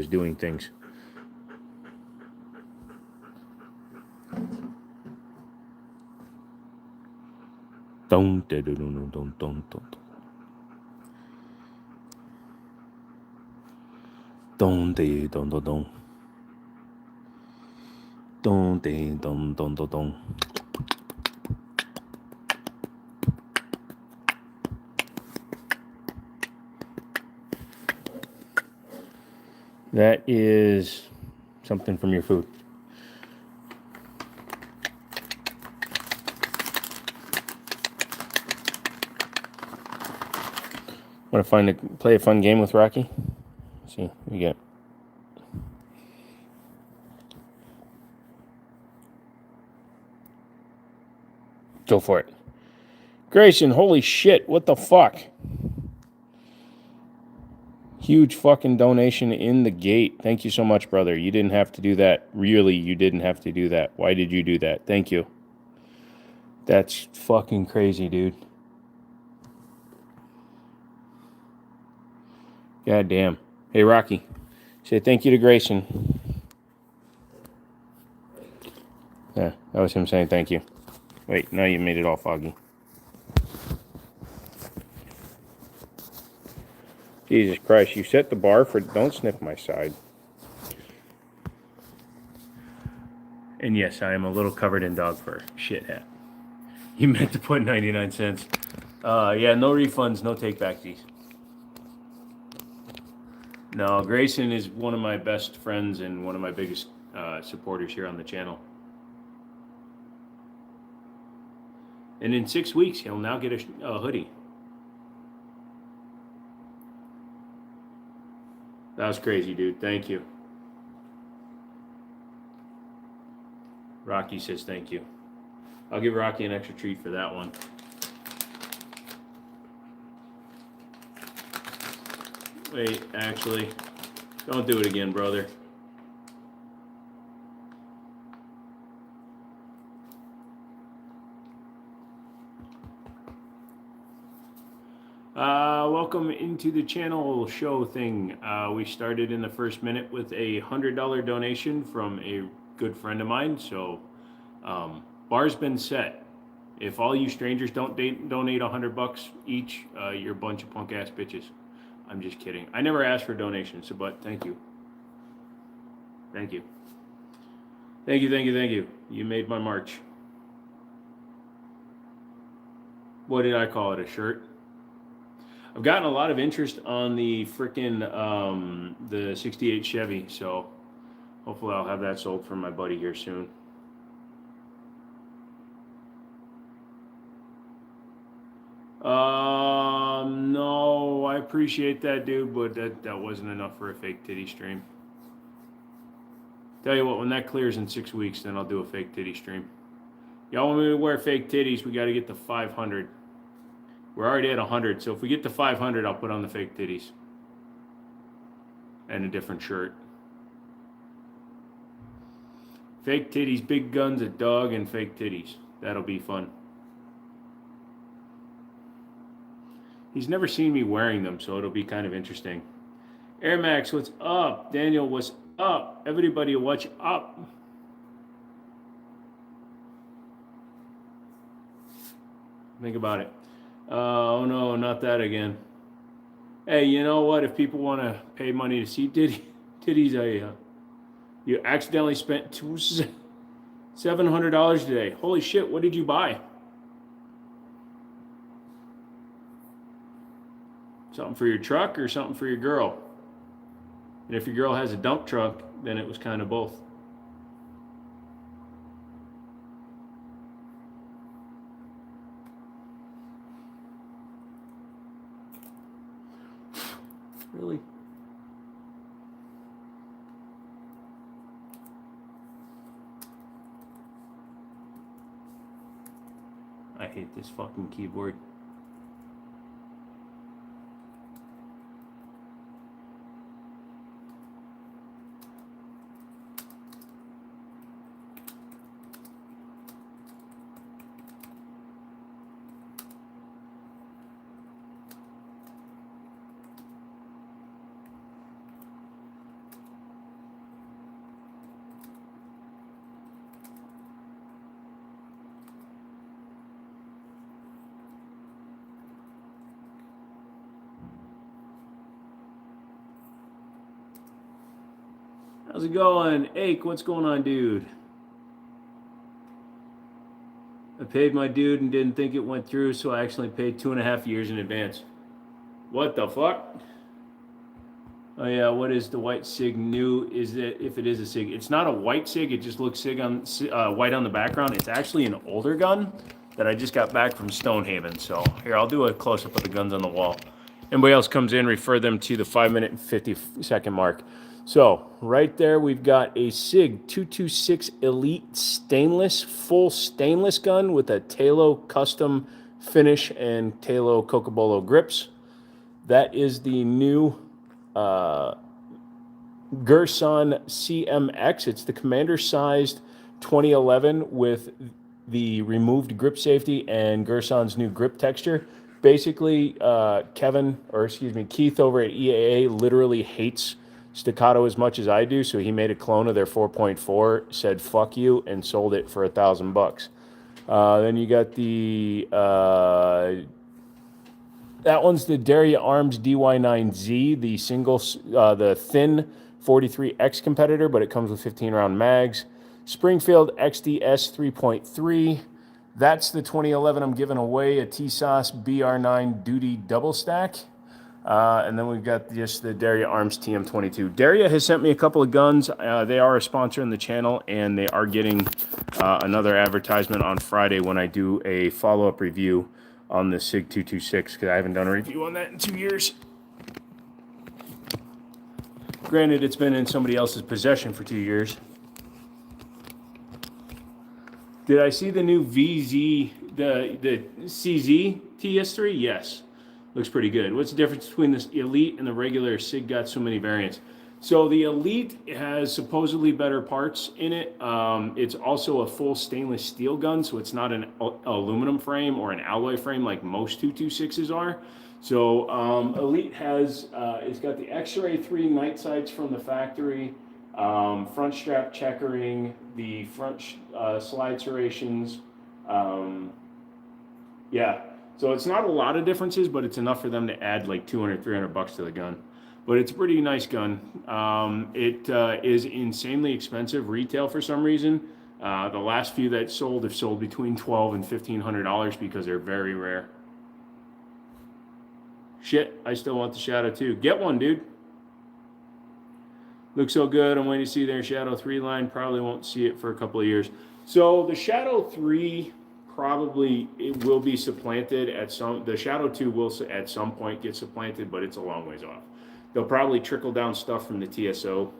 doing things. Don't. That is something from your food. Want to play a fun game with Rocky? Let's see, what we got. Go for it. Grayson, holy shit, what the fuck? Huge fucking donation in the gate. Thank you so much, brother. You didn't have to do that. Really, you didn't have to do that. Why did you do that? Thank you. That's fucking crazy, dude. God damn. Hey, Rocky. Say thank you to Grayson. Yeah, that was him saying thank you. Wait, now you made it all foggy. Jesus Christ, you set the bar for... Don't sniff my side. And yes, I am a little covered in dog fur. Shit hat. You meant to put 99 cents. Yeah, no refunds, no take-backsies. No, Grayson is one of my best friends and one of my biggest supporters here on the channel. And in 6 weeks, he'll now get a hoodie. That was crazy, dude. Thank you. Rocky says thank you. I'll give Rocky an extra treat for that one. Wait, actually, don't do it again, brother. Welcome into the channel show thing. We started in the first minute with a $100 donation from a good friend of mine. So bar's been set. If all you strangers don't donate $100 each, you're a bunch of punk ass bitches. I'm just kidding. I never asked for donations, but thank you. Thank you. Thank you, thank you, thank you. You made my March. What did I call it? A shirt? I've gotten a lot of interest on the frickin' the 68 Chevy, so hopefully I'll have that sold for my buddy here soon. No, I appreciate that, dude, but that wasn't enough for a fake titty stream. Tell you what, when that clears in 6 weeks, then I'll do a fake titty stream. Y'all want me to wear fake titties, we got to get to 500. We're already at 100, so if we get to 500, I'll put on the fake titties. And a different shirt. Fake titties, big guns, a dog, and fake titties. That'll be fun. He's never seen me wearing them, so it'll be kind of interesting. Air Max, what's up? Daniel, what's up? Everybody, what's up? Think about it. Oh no, not that again. Hey, you know what? If people want to pay money to see titties, you accidentally spent $700 today. Holy shit! What did you buy? Something for your truck or something for your girl? And if your girl has a dump truck, then it was kind of both. Really? I hate this fucking keyboard. How's it going? Ake, what's going on, dude? I paid my dude and didn't think it went through, so I actually paid 2.5 years in advance. What the fuck? Oh yeah, what is the white SIG new? Is it, if it is a SIG? It's not a white SIG, it just looks SIG on white on the background. It's actually an older gun that I just got back from Stonehaven. So here, I'll do a close-up of the guns on the wall. Anybody else comes in, refer them to the 5-minute and 50-second mark. So right there, we've got a SIG 226 Elite stainless, full stainless gun with a Talo custom finish and Talo Cocobolo grips. That is the new Gerson CMX. It's the commander-sized 2011 with the removed grip safety and Gerson's new grip texture. Basically, Keith over at EAA literally hates staccato as much as I do, so he made a clone of their 4.4, said "fuck you," and sold it for $1,000. Then you got the that one's the Daria Arms DY9Z, the single, the thin 43X competitor, but it comes with 15-round mags. Springfield XDS 3.3. That's the 2011 I'm giving away, a TSOS BR9 Duty double stack. And then we've got just the Daria Arms TM22. Daria has sent me a couple of guns. They are a sponsor in the channel, and they are getting another advertisement on Friday when I do a follow-up review on the SIG 226, because I haven't done a review on that in 2 years. Granted, it's been in somebody else's possession for 2 years. Did I see the new VZ, the CZ TS3? Yes. Looks pretty good. What's the difference between this Elite and the regular SIG? Got so many variants. So the Elite has supposedly better parts in it. It's also a full stainless steel gun, so it's not an aluminum frame or an alloy frame like most 226s are. So Elite has, it's got the X-Ray 3 night sights from the factory, front strap checkering, the front slide serrations. Yeah, so it's not a lot of differences, but it's enough for them to add like $200-300 to the gun. But it's a pretty nice gun. It is insanely expensive retail for some reason. The last few that sold have sold between $1,200 and $1,500 because they're very rare. Shit, I still want the Shadow 2. Get one, dude. Looks so good. I'm waiting to see their Shadow 3 line. Probably won't see it for a couple of years. So the Shadow 3 probably it will be supplanted at some. The Shadow 2 will at some point get supplanted, but it's a long ways off. They'll probably trickle down stuff from the TSO.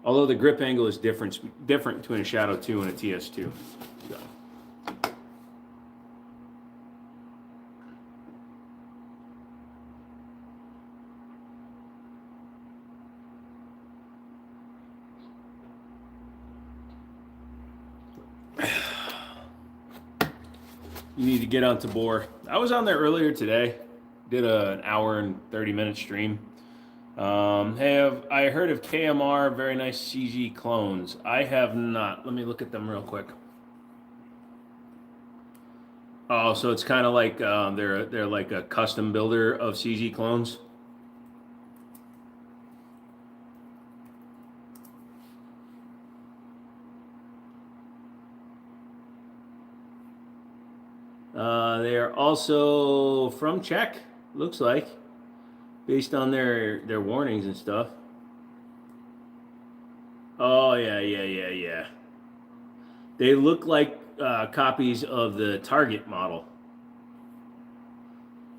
Although the grip angle is different between a Shadow 2 and a TS2. So. You need to get onto Boar. I was on there earlier today. Did an hour and 30-minute stream. I heard of KMR, very nice CZ clones. I have not. Let me look at them real quick. Oh, so it's kind of like they're like a custom builder of CZ clones. They are also from Czech, looks like, based on their warnings and stuff. Oh yeah. They look like copies of the Target model.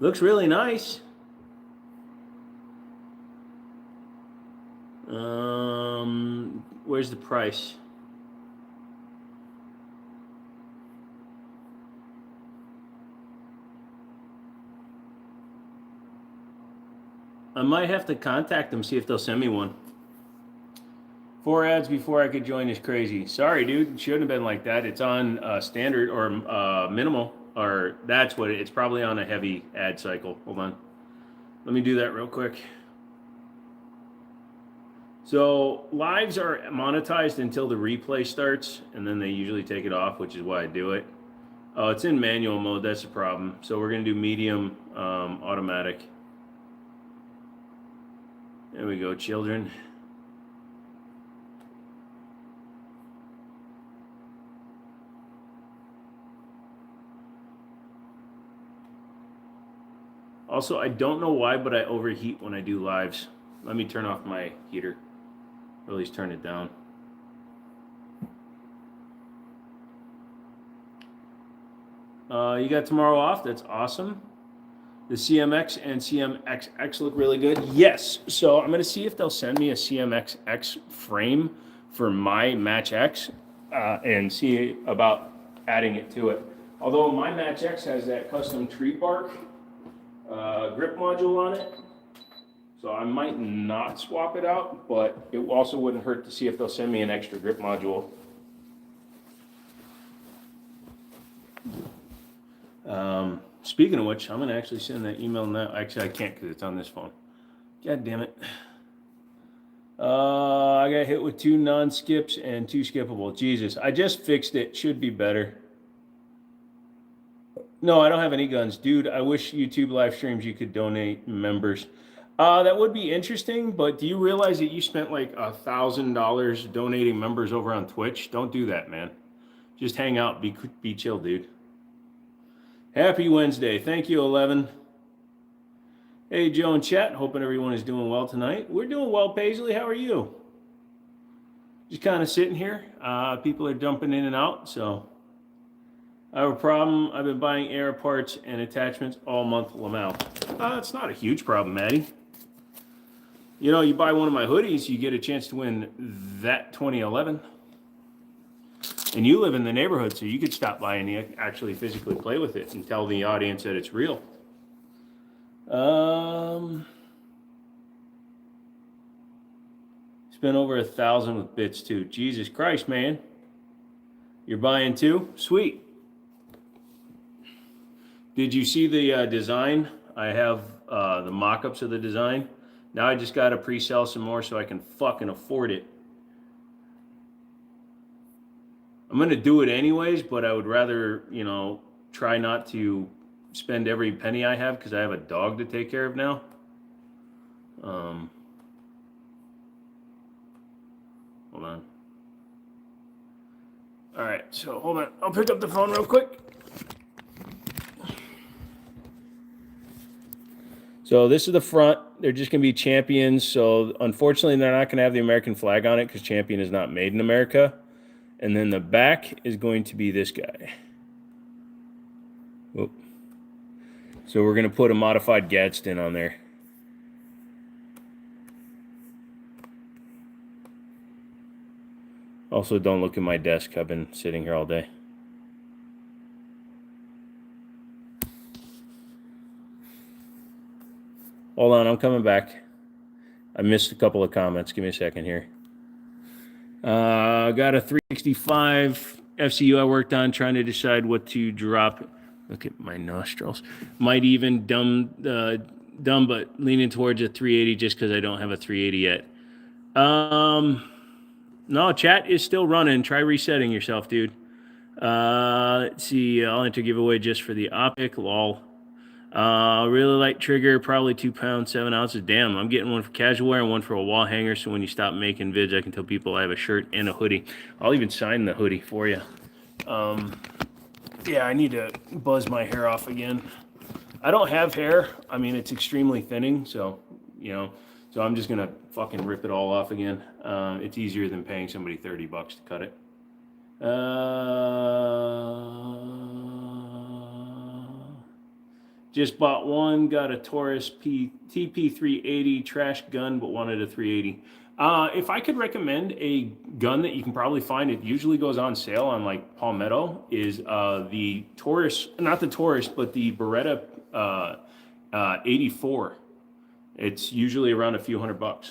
Looks really nice. Where's the price? I might have to contact them, see if they'll send me one. 4 ads before I could join is crazy. Sorry, dude. It shouldn't have been like that. It's on standard or minimal, or that's what it's probably on a heavy ad cycle. Hold on. Let me do that real quick. So lives are monetized until the replay starts, and then they usually take it off, which is why I do it. Oh, it's in manual mode. That's the problem. So we're going to do medium automatic. There we go, children. Also, I don't know why, but I overheat when I do lives. Let me turn off my heater. Or at least turn it down. You got tomorrow off. That's awesome. The CMX and CMXX look really good. Yes. So I'm going to see if they'll send me a CMXX frame for my Match X and see about adding it to it. Although my Match X has that custom tree bark grip module on it. So I might not swap it out, but it also wouldn't hurt to see if they'll send me an extra grip module. Speaking of which, I'm going to actually send that email now. Actually, I can't because it's on this phone. God damn it. I got hit with 2 non-skips and 2 skippable. Jesus, I just fixed it. Should be better. No, I don't have any guns. Dude, I wish YouTube live streams you could donate members. That would be interesting, but do you realize that you spent like $1,000 donating members over on Twitch? Don't do that, man. Just hang out. Be chill, dude. Happy Wednesday. Thank you, 11. Hey, Joe and chat. Hoping everyone is doing well tonight. We're doing well, Paisley. How are you? Just kind of sitting here. People are dumping in and out, so I have a problem. I've been buying air parts and attachments all month, Lamau. It's not a huge problem, Maddie. You know, you buy one of my hoodies, you get a chance to win that 2011. And you live in the neighborhood, so you could stop by and actually physically play with it and tell the audience that it's real. Spent over 1,000 with bits too. Jesus Christ, man. You're buying 2? Sweet. Did you see the design? I have the mock-ups of the design. Now I just got to pre-sell some more so I can fucking afford it. I'm going to do it anyways, but I would rather, you know, try not to spend every penny I have because I have a dog to take care of now. Hold on. All right, so hold on. I'll pick up the phone real quick. So this is the front. They're just going to be champions. So unfortunately, they're not going to have the American flag on it because champion is not made in America. And then the back is going to be this guy. Whoop. So we're going to put a modified Gadsden on there. Also, don't look at my desk. I've been sitting here all day. Hold on, I'm coming back. I missed a couple of comments. Give me a second here. Got a 365 FCU I worked on, trying to decide what to drop. Look at my nostrils. Might even dumb, but leaning towards a 380 just because I don't have a 380 yet. No, chat is still running. Try resetting yourself, dude. Let's see. I'll enter giveaway just for the optic. Lol. Really light trigger, probably 2 pounds, 7 ounces. Damn, I'm getting one for casual wear and one for a wall hanger. So when you stop making vids, I can tell people I have a shirt and a hoodie. I'll even sign the hoodie for you. Yeah, I need to buzz my hair off again. I don't have hair. I mean, it's extremely thinning. So, you know, so I'm just going to fucking rip it all off again. It's easier than paying somebody $30 to cut it. Just bought one, got a Taurus TP380 trash gun, but wanted a 380. If I could recommend a gun that you can probably find, it usually goes on sale on like Palmetto, is the Taurus, not the Taurus, but the Beretta 84. It's usually around a few $100.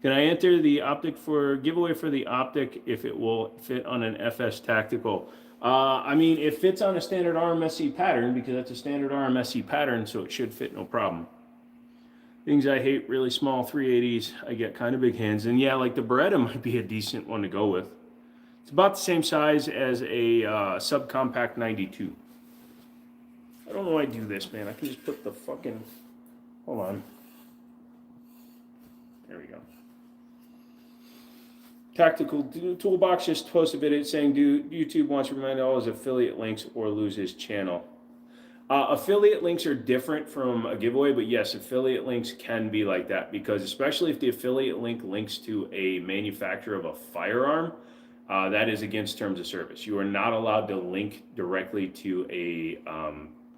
Can I enter the optic for giveaway for the optic if it will fit on an FS Tactical? I mean, it fits on a standard RMSC pattern because that's a standard RMSC pattern, so it should fit no problem. Things I hate, really small 380s. I get kind of big hands. And yeah, like the Beretta might be a decent one to go with. It's about the same size as a subcompact 92. I don't know why I do this, man. I can just put the fucking... Hold on. There we go. Tactical Toolbox just posted a video saying, YouTube wants to remind all his affiliate links or lose his channel. Affiliate links are different from a giveaway, but yes, affiliate links can be like that, because especially if the affiliate link links to a manufacturer of a firearm, that is against terms of service. You are not allowed to link directly to a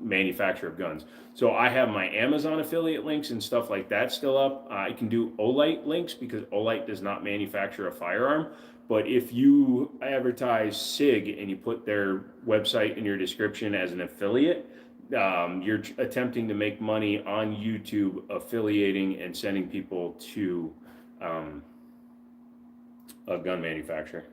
manufacturer of guns. So I have my Amazon affiliate links and stuff like that still up. I can do Olight links because Olight does not manufacture a firearm. But if you advertise SIG and you put their website in your description as an affiliate, you're attempting to make money on YouTube affiliating and sending people to a gun manufacturer.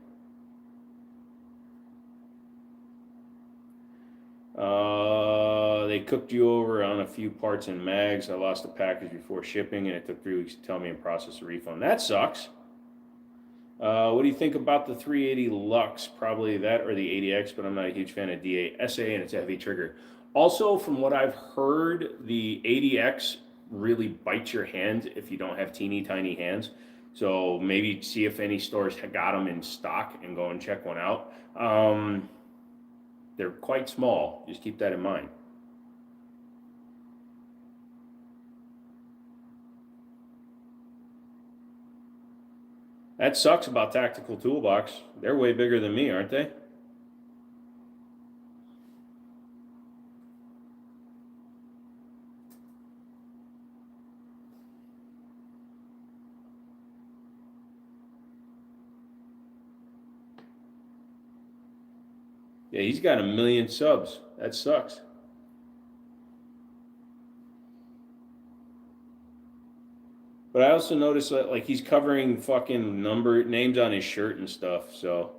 They cooked you over on a few parts and mags. I lost a package before shipping, and it took 3 weeks to tell me and process a refund. That sucks. What do you think about the 380 Lux? Probably that or the 80X, but I'm not a huge fan of DA SA, and it's a heavy trigger. Also, from what I've heard, the 80X really bites your hands if you don't have teeny tiny hands. So maybe see if any stores got them in stock and go and check one out. They're quite small. Just keep that in mind. That sucks about Tactical Toolbox. They're way bigger than me, aren't they? Yeah, he's got 1 million subs. That sucks. But I also noticed that like he's covering fucking names on his shirt and stuff, so.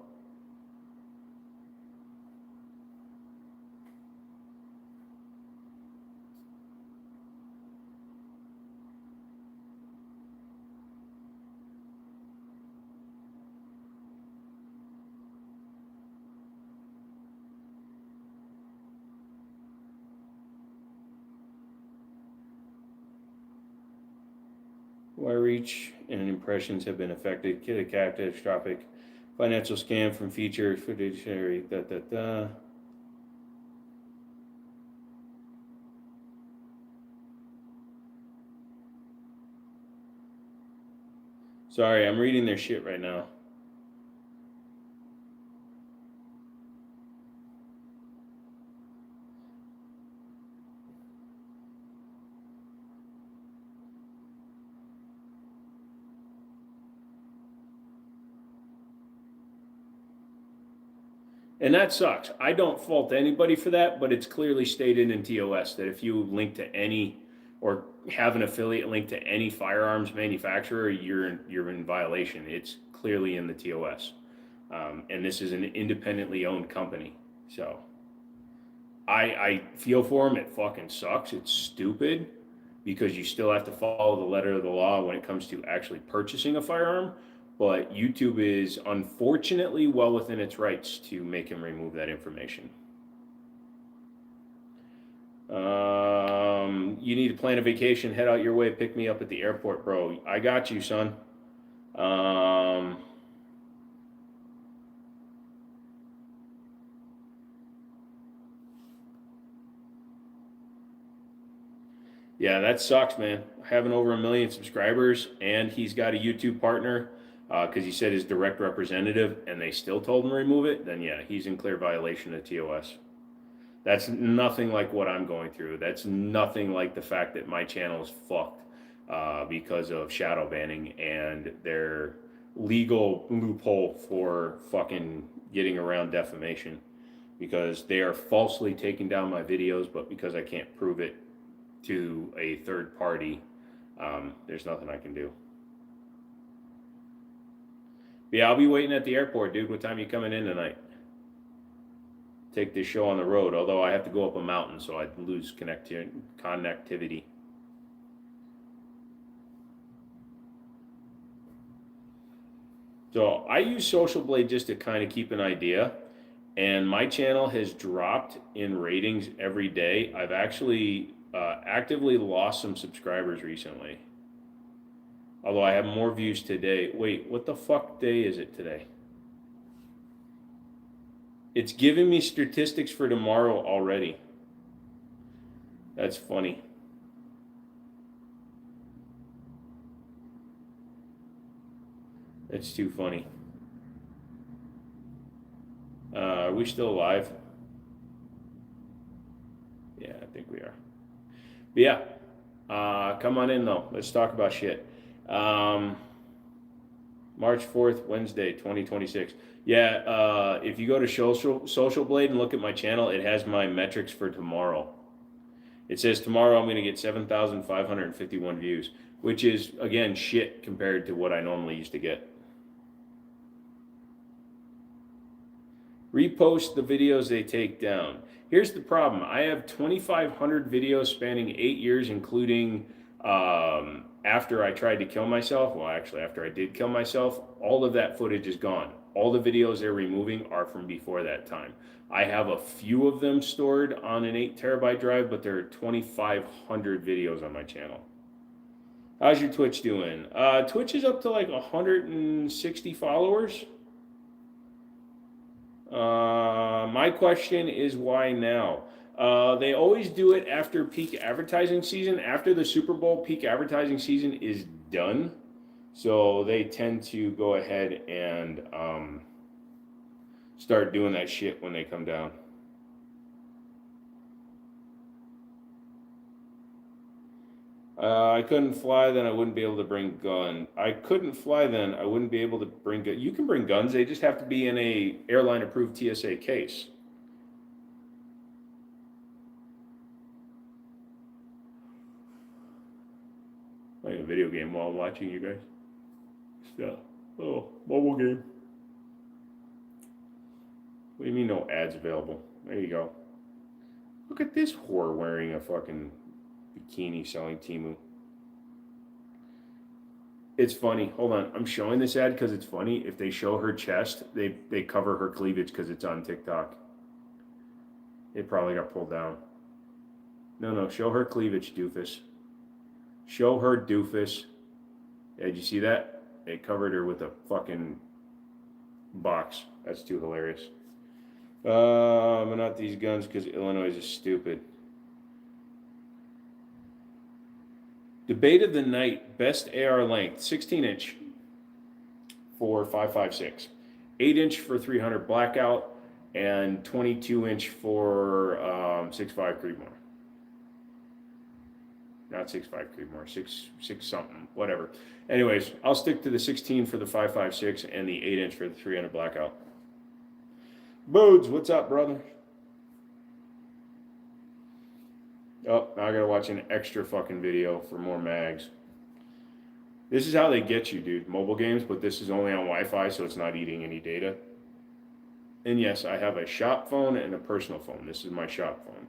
Wire reach and impressions have been affected. Catastrophic financial scam from feature fiduciary. Sorry, I'm reading their shit right now. And that sucks. I don't fault anybody for that, but it's clearly stated in TOS that if you link to any or have an affiliate link to any firearms manufacturer, you're in violation. It's clearly in the TOS. And this is an independently owned company. So I feel for them. It fucking sucks. It's stupid because you still have to follow the letter of the law when it comes to actually purchasing a firearm. But YouTube is unfortunately well within its rights to make him remove that information. You need to plan a vacation, head out your way, pick me up at the airport, bro. I got you, son. Yeah, that sucks, man. Having over 1 million subscribers, and he's got a YouTube partner, because he said his direct representative, and they still told him to remove it, then yeah, he's in clear violation of TOS. That's nothing like what I'm going through. That's nothing like the fact that my channel is fucked because of shadow banning and their legal loophole for fucking getting around defamation, because they are falsely taking down my videos, but because I can't prove it to a third party, there's nothing I can do. But yeah, I'll be waiting at the airport, dude. What time are you coming in tonight? Take this show on the road, although I have to go up a mountain, so I'd lose connectivity. So I use Social Blade just to kind of keep an idea, and my channel has dropped in ratings every day. I've actually actively lost some subscribers recently. Although I have more views today. Wait, what the fuck day is it today? It's giving me statistics for tomorrow already. That's funny. It's too funny. Are we still alive? Yeah, I think we are. But yeah, come on in though. Let's talk about shit. March 4th, Wednesday, 2026. Yeah, if you go to Social Blade and look at my channel, it has my metrics for tomorrow. It says tomorrow I'm going to get 7,551 views, which is, again, shit compared to what I normally used to get. Repost the videos they take down. Here's the problem. I have 2,500 videos spanning 8 years, including after I tried to kill myself. Well, actually, after I did kill myself, all of that footage is gone. All the videos they're removing are from before that time. I have a few of them stored on an 8 terabyte drive, but there are 2,500 videos on my channel. How's your Twitch doing? Twitch is up to like 160 followers. My question is why now? They always do it after peak advertising season. After the Super Bowl, peak advertising season is done. So they tend to go ahead and start doing that shit when they come down. I couldn't fly, then I wouldn't be able to bring gun. I couldn't fly, then I wouldn't be able to bring gun. You can bring guns. They just have to be in a airline approved TSA case. Playing a video game while watching you guys. Yeah. Oh, mobile game. What do you mean no ads available? There you go. Look at this whore wearing a fucking bikini selling Temu. It's funny. Hold on. I'm showing this ad because it's funny. If they show her chest, they cover her cleavage because it's on TikTok. It probably got pulled down. No. Show her cleavage, doofus. Show her, doofus. Yeah, did you see that? They covered her with a fucking box. That's too hilarious. But not these guns because Illinois is stupid. Debate of the night, best AR length, 16-inch for 5.56, 8-inch for 300 blackout, and 22-inch for 6.5 Creedmoor. Not 6.5 Creedmoor, 6 something, whatever. Anyways, I'll stick to the 16 for the 5.56 and the 8-inch for the 300 blackout. Bodes, what's up, brother? Oh, now I gotta watch an extra fucking video for more mags. This is how they get you, dude. Mobile games, but this is only on Wi-Fi, so it's not eating any data. And yes, I have a shop phone and a personal phone. This is my shop phone.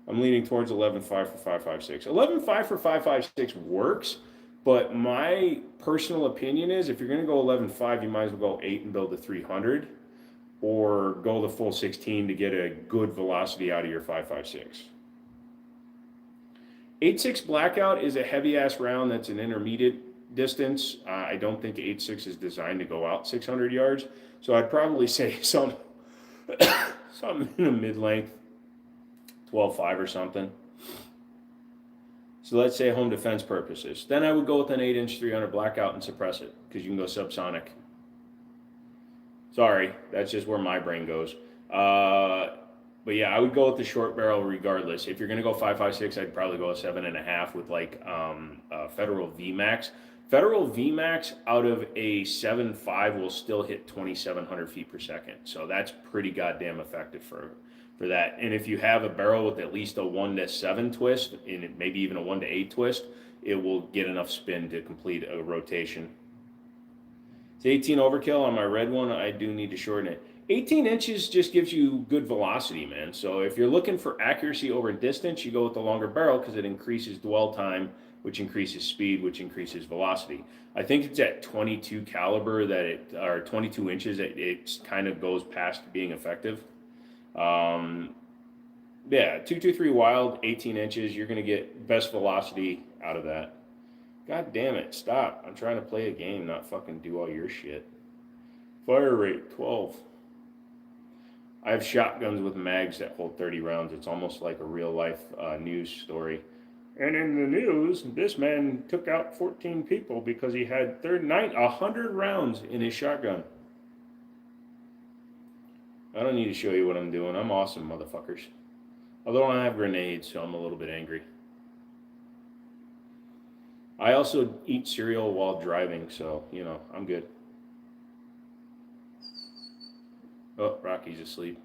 I'm leaning towards 11.5 for 5.56. 11.5 for 5.56 works, but my personal opinion is if you're gonna go 11.5, you might as well go 8 and build the 300, or go the full 16 to get a good velocity out of your 5.56. 8.6 blackout is a heavy ass round that's an intermediate distance. I don't think 8.6 is designed to go out 600 yards. So I'd probably say something in a mid-length, 12.5 or something. So let's say home defense purposes. Then I would go with an 8-inch 300 blackout and suppress it because you can go subsonic. Sorry, that's just where my brain goes. But yeah, I would go with the short barrel regardless. If you're gonna go 5.56, I'd probably go a 7.5 with like Federal VMAX. Federal VMAX out of a 7.5 will still hit 2,700 feet per second. So that's pretty goddamn effective for that. And if you have a barrel with at least a 1-to-7 twist, and maybe even a 1-to-8 twist, it will get enough spin to complete a rotation. It's 18 overkill on my red one. I do need to shorten it. 18 inches just gives you good velocity, man. So if you're looking for accuracy over distance, you go with the longer barrel because it increases dwell time, which increases speed, which increases velocity. I think it's at 22 caliber or 22 inches that it kind of goes past being effective. Yeah, 223 wild, 18 inches. You're going to get best velocity out of that. God damn it, stop. I'm trying to play a game, not fucking do all your shit. Fire rate, 12. I have shotguns with mags that hold 30 rounds. It's almost like a real life news story. And in the news, this man took out 14 people because he had 100 rounds in his shotgun. I don't need to show you what I'm doing. I'm awesome, motherfuckers. Although I have grenades, so I'm a little bit angry. I also eat cereal while driving, so, you know, I'm good. Oh, Rocky's asleep.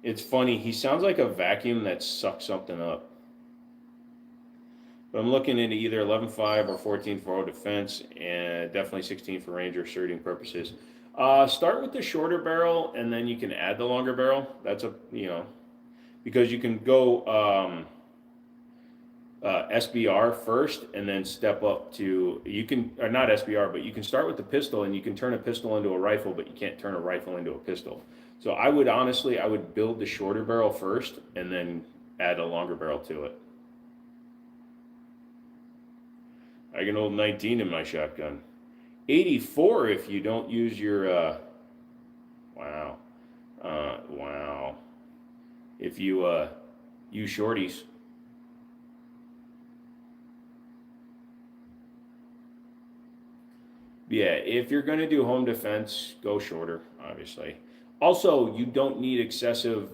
It's funny. He sounds like a vacuum that sucks something up. But I'm looking into either 11.5 or 14.4 defense, and definitely 16 for range or shooting purposes. Start with the shorter barrel, and then you can add the longer barrel. That's because you can go SBR first, and then step up to or not SBR, but you can start with the pistol, and you can turn a pistol into a rifle, but you can't turn a rifle into a pistol. So I would build the shorter barrel first, and then add a longer barrel to it. I can hold 19 in my shotgun. 84 if you don't use your, wow. If you use shorties. Yeah, if you're going to do home defense, go shorter, obviously. Also, you don't need excessive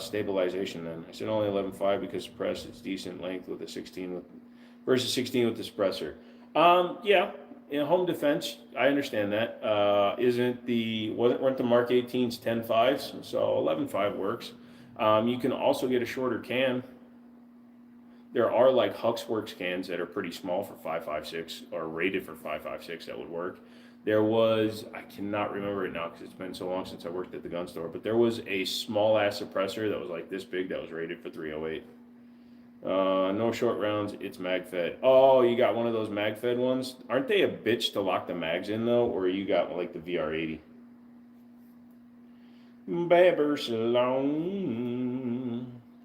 stabilization then. I said only 11.5 because suppressed it's decent length with a 16 versus 16 with the suppressor. Yeah, in home defense, I understand that. Weren't the Mark 18s 10.5s? So 11.5 works. You can also get a shorter can. There are like Huxworks cans that are pretty small for 5.56 or rated for 5.56 that would work. I cannot remember it now because it's been so long since I worked at the gun store, but there was a small ass suppressor that was like this big that was rated for 308. No short rounds, it's mag fed. Oh, you got one of those mag fed ones? Aren't they a bitch to lock the mags in though? Or you got like the VR80? Baber Salon.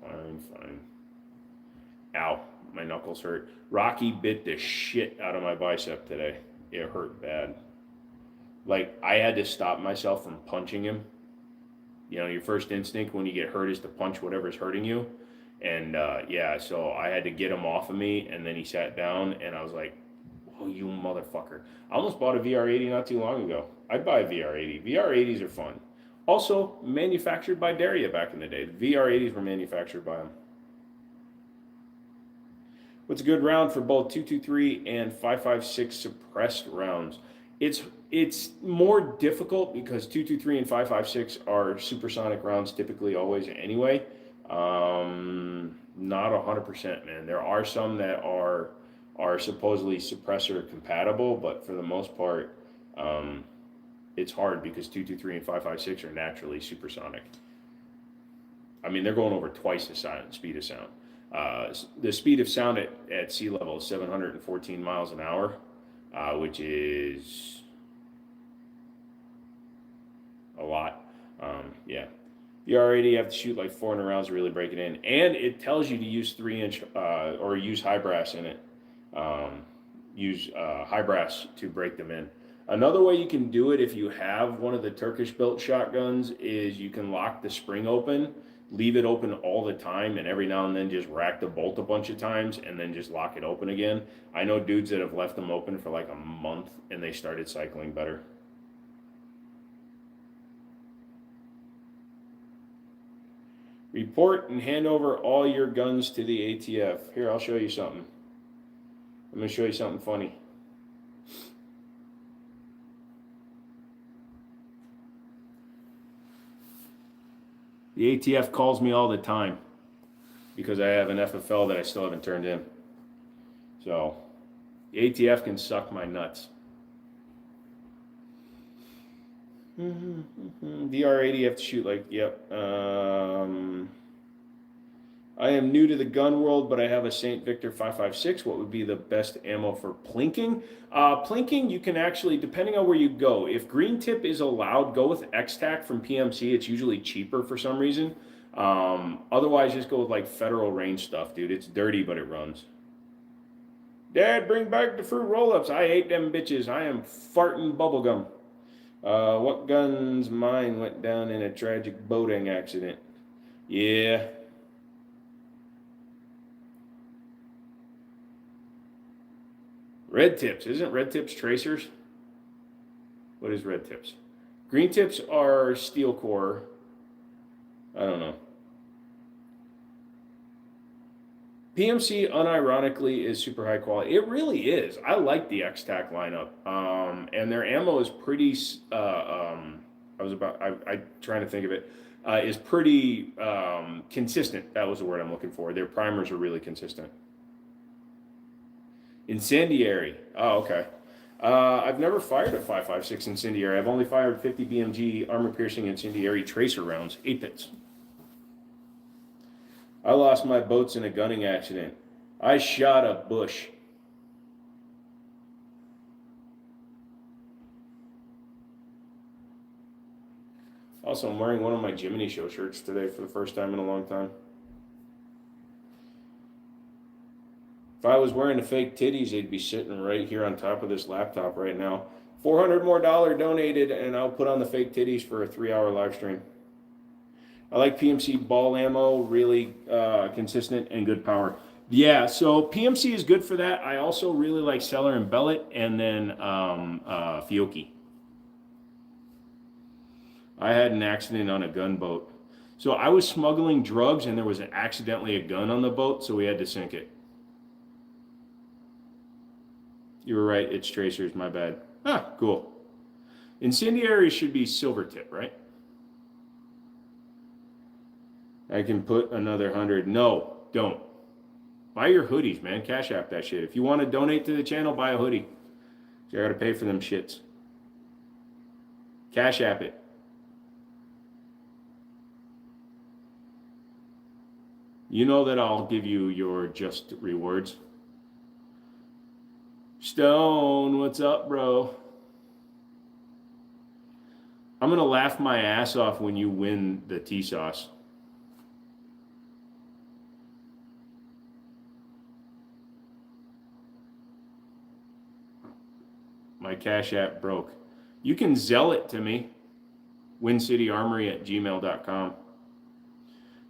Fine. Ow, my knuckles hurt. Rocky bit the shit out of my bicep today. It hurt bad. Like, I had to stop myself from punching him. You know, your first instinct when you get hurt is to punch whatever's hurting you. And so I had to get him off of me, and then he sat down, and I was like, oh, you motherfucker. I almost bought a VR80 not too long ago. I'd buy a VR80. VR80s are fun. Also, manufactured by Daria back in the day. The VR80s were manufactured by them. What's a good round for both 223 and 5.56 suppressed rounds? It's more difficult because 223 and 5.56 are supersonic rounds typically always anyway. Not 100%, man. There are some that are supposedly suppressor compatible, but for the most part, it's hard because 223 and 5.56 are naturally supersonic. I mean, they're going over twice the speed of sound. The speed of sound at sea level is 714 miles an hour, which is a lot. Yeah. The R80, you have to shoot like 400 rounds to really break it in. And it tells you to use 3-inch or use high brass in it. Use high brass to break them in. Another way you can do it if you have one of the Turkish built shotguns is you can lock the spring open, leave it open all the time, and every now and then just rack the bolt a bunch of times and then just lock it open again. I know dudes that have left them open for like a month and they started cycling better. Report and hand over all your guns to the ATF. Here, I'll show you something. I'm going to show you something funny. The ATF calls me all the time because I have an FFL that I still haven't turned in. So, the ATF can suck my nuts. VR80, you have to shoot like, yep. I am new to the gun world, but I have a St. Victor 5.56. What would be the best ammo for plinking? Plinking, you can actually, depending on where you go, if green tip is allowed, go with X-Tac from PMC. It's usually cheaper for some reason. Otherwise, just go with like federal range stuff, dude. It's dirty, but it runs. Dad, bring back the fruit roll-ups. I ate them bitches. I am farting bubblegum. What gun's mine went down in a tragic boating accident? Yeah. Red tips. Isn't red tips tracers? What is red tips? Green tips are steel core. I don't know. PMC unironically is super high quality. It really is. I like the X-Tac lineup, and their ammo is pretty. I trying to think of it. Is pretty consistent. That was the word I'm looking for. Their primers are really consistent. Incendiary. Oh, okay. I've never fired a 5.56 incendiary. I've only fired 50 BMG armor-piercing incendiary tracer rounds, 8 pits. I lost my boats in a gunning accident. I shot a bush. Also, I'm wearing one of my Jiminy Show shirts today for the first time in a long time. If I was wearing the fake titties, they'd be sitting right here on top of this laptop right now. $400 more donated, and I'll put on the fake titties for a 3-hour live stream. I like PMC ball ammo, really consistent and good power. Yeah, so PMC is good for that. I also really like Cellar and Bellet, and then Fiocchi. I had an accident on a gunboat. So I was smuggling drugs, and there was accidentally a gun on the boat, so we had to sink it. You were right, it's tracers, my bad. Ah, cool. Incendiary should be silver tip, right? I can put another 100. No, don't. Buy your hoodies, man. Cash App that shit. If you want to donate to the channel, buy a hoodie. So I gotta pay for them shits. Cash App it. You know that I'll give you your just rewards. Stone, what's up, bro? I'm gonna laugh my ass off when you win the T-Sauce. My Cash App broke. You can Zell it to me. WinCityArmory@gmail.com.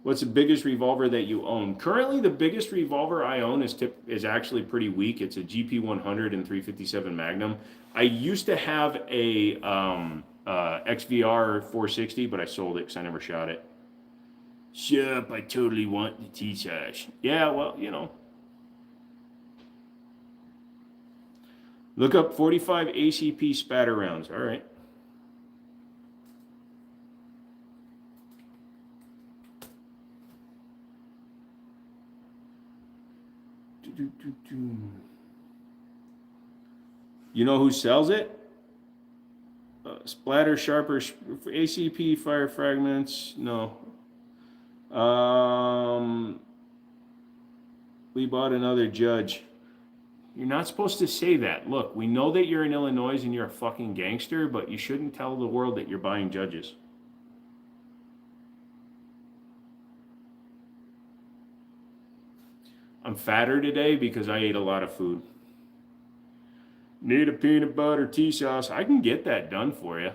What's the biggest revolver that you own? Currently, the biggest revolver I own is actually pretty weak. It's a GP100 and 357 Magnum. I used to have a XVR 460, but I sold it because I never shot it. Sup, I totally want the T-Sash. Yeah, well, you know. Look up 45 ACP spatter rounds. All right. You know who sells it? Splatter Sharper ACP fire fragments. No. We bought another judge. You're not supposed to say that. Look, we know that you're in Illinois and you're a fucking gangster, but you shouldn't tell the world that you're buying judges. I'm fatter today because I ate a lot of food. Need a peanut butter T-sauce. I can get that done for you.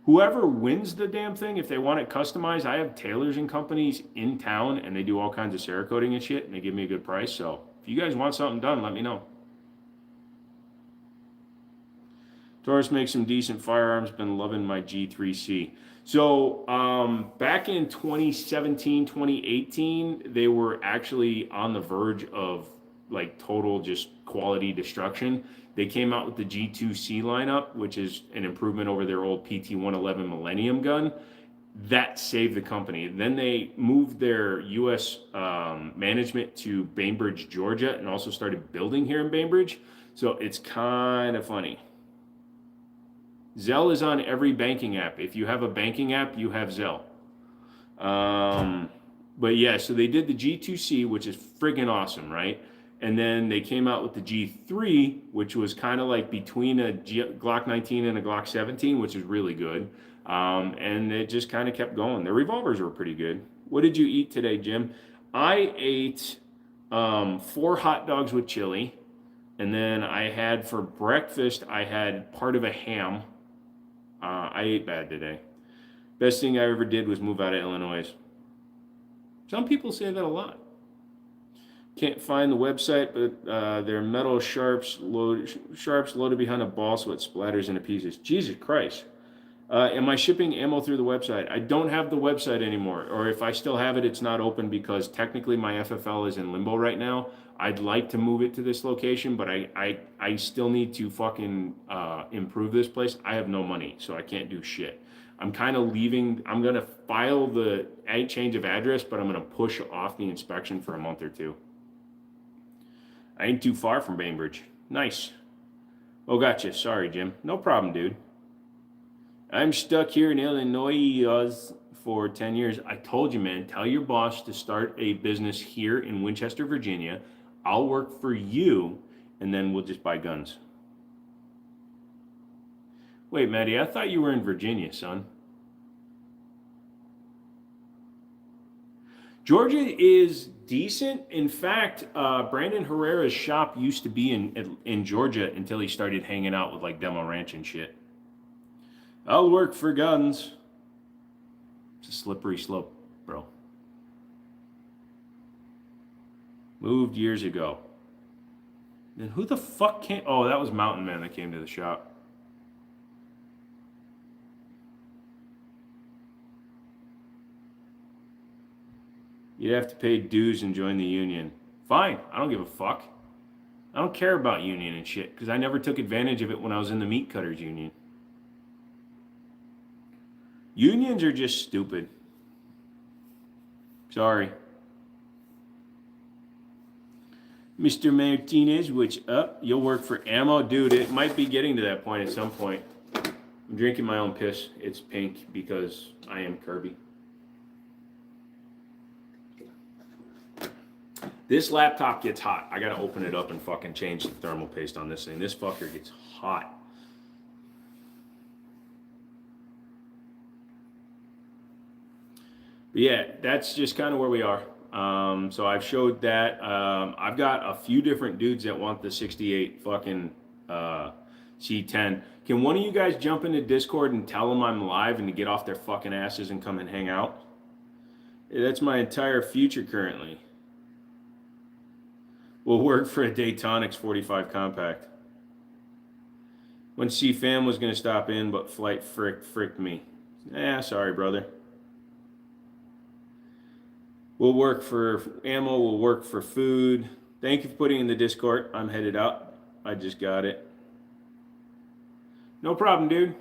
Whoever wins the damn thing, if they want it customized, I have tailors and companies in town, and they do all kinds of Cerakoting and shit, and they give me a good price. So if you guys want something done, let me know. Taurus makes some decent firearms. Been loving my G3C. So back in 2017, 2018, they were actually on the verge of like total just quality destruction. They came out with the G2C lineup, which is an improvement over their old PT-111 Millennium gun. That saved the company. Then they moved their U.S. Management to Bainbridge, Georgia, and also started building here in Bainbridge. So it's kind of funny. Zelle is on every banking app. If you have a banking app, you have Zelle. But yeah, so they did the G2C, which is friggin' awesome, right? And then they came out with the G3, which was kind of like between a Glock 19 and a Glock 17, which is really good. And it just kind of kept going. Their revolvers were pretty good. What did you eat today, Jim? I ate 4 hot dogs with chili. And then I had for breakfast, I had part of a ham. I ate bad today. Best thing I ever did was move out of Illinois. Some people say that a lot. Can't find the website, but they're metal sharps loaded behind a ball so it splatters into pieces. Jesus Christ. Am I shipping ammo through the website? I don't have the website anymore. Or if I still have it, it's not open because technically my FFL is in limbo right now. I'd like to move it to this location, but I still need to fucking improve this place. I have no money, so I can't do shit. I'm kind of leaving. I'm going to file the change of address, but I'm going to push off the inspection for a month or two. I ain't too far from Bainbridge. Nice. Oh, gotcha. Sorry, Jim. No problem, dude. I'm stuck here in Illinois for 10 years. I told you, man, tell your boss to start a business here in Winchester, Virginia. I'll work for you, and then we'll just buy guns. Wait, Maddie, I thought you were in Virginia, son. Georgia is decent. In fact, Brandon Herrera's shop used to be in Georgia until he started hanging out with like Demo Ranch and shit. I'll work for guns. It's a slippery slope, bro. Moved years ago. Then who the fuck came? Oh, that was Mountain Man that came to the shop. You'd have to pay dues and join the union. Fine, I don't give a fuck. I don't care about union and shit because I never took advantage of it when I was in the meat cutters union. Unions are just stupid. Sorry. Mr. Martinez, what's up? You'll work for ammo? Dude, it might be getting to that point at some point. I'm drinking my own piss. It's pink because I am Kirby. This laptop gets hot. I gotta open it up and fucking change the thermal paste on this thing. This fucker gets hot. But yeah, that's just kind of where we are. So I've showed that. I've got a few different dudes that want the 68 fucking C10. Can one of you guys jump into Discord and tell them I'm live and to get off their fucking asses and come and hang out? That's my entire future currently. Will work for a Daytonix 45 compact. When C-Fam was going to stop in, but flight fricked me. Sorry, brother. We'll work for ammo, we'll work for food. Thank you for putting in the Discord. I'm headed out. I just got it. No problem, dude.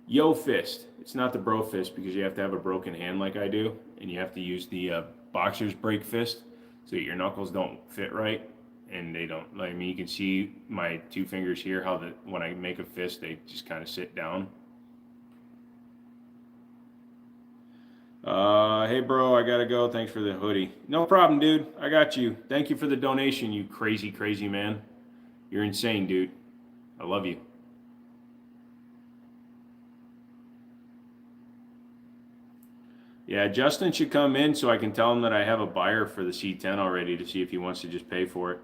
Yo fist. It's not the bro fist because you have to have a broken hand like I do, and you have to use the boxer's break fist so that your knuckles don't fit right, and they don't. Like, I mean, you can see my 2 fingers here. How when I make a fist, they just kind of sit down. Hey bro, I gotta go. Thanks for the hoodie. No problem, dude. I got you. Thank you for the donation, you crazy man. You're insane, dude. I love you. Yeah, Justin should come in so I can tell him that I have a buyer for the C10 already to see if he wants to just pay for it.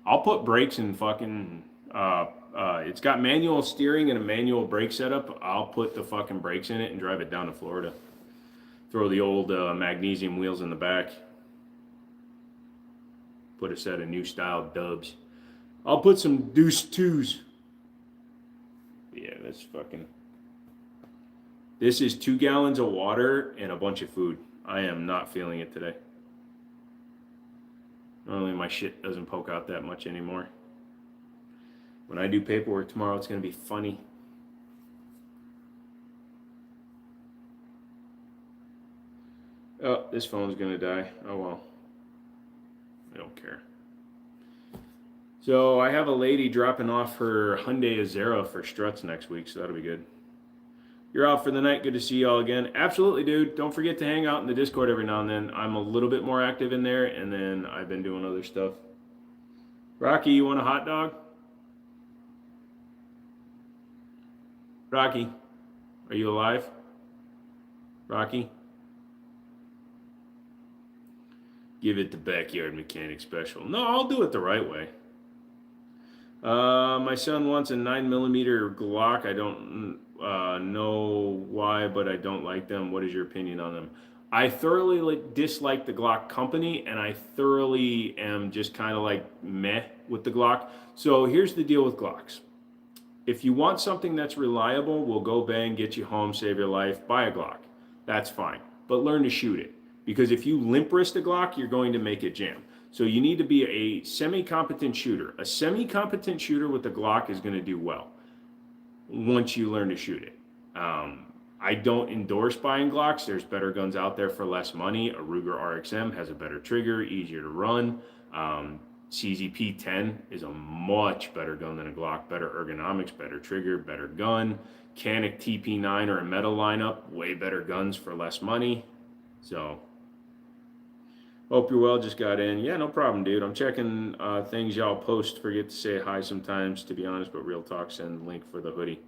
I'll put brakes in fucking... it's got manual steering and a manual brake setup. I'll put the fucking brakes in it and drive it down to Florida. Throw the old magnesium wheels in the back. Put a set of new style dubs. I'll put some Deuce 2s. Yeah, that's fucking... This is 2 gallons of water and a bunch of food. I am not feeling it today. Normally my shit doesn't poke out that much anymore. When I do paperwork tomorrow, it's going to be funny. Oh, this phone's going to die. Oh well. I don't care. So I have a lady dropping off her Hyundai Azera for struts next week, so that'll be good. You're out for the night. Good to see y'all again. Absolutely, dude. Don't forget to hang out in the Discord every now and then. I'm a little bit more active in there, and then I've been doing other stuff. Rocky, you want a hot dog? Rocky, are you alive? Rocky? Give it the backyard mechanic special. No, I'll do it the right way. My son wants a 9mm Glock. I don't know why, but I don't like them. What is your opinion on them? I thoroughly dislike the Glock company, and I thoroughly am just kind of like meh with the Glock. So here's the deal with Glocks. If you want something that's reliable, will go bang, get you home, save your life, buy a Glock. That's fine. But learn to shoot it. Because if you limp wrist a Glock, you're going to make it jam. So you need to be a semi-competent shooter. A semi-competent shooter with a Glock is going to do well once you learn to shoot it. I don't endorse buying Glocks. There's better guns out there for less money. A Ruger RXM has a better trigger, easier to run. CZP-10 is a much better gun than a Glock. Better ergonomics, better trigger, better gun. Canik TP9 or a metal lineup, way better guns for less money. So, hope you're well, just got in. Yeah, no problem, dude. I'm checking things y'all post. Forget to say hi sometimes, to be honest, but real talk, send the link for the hoodie.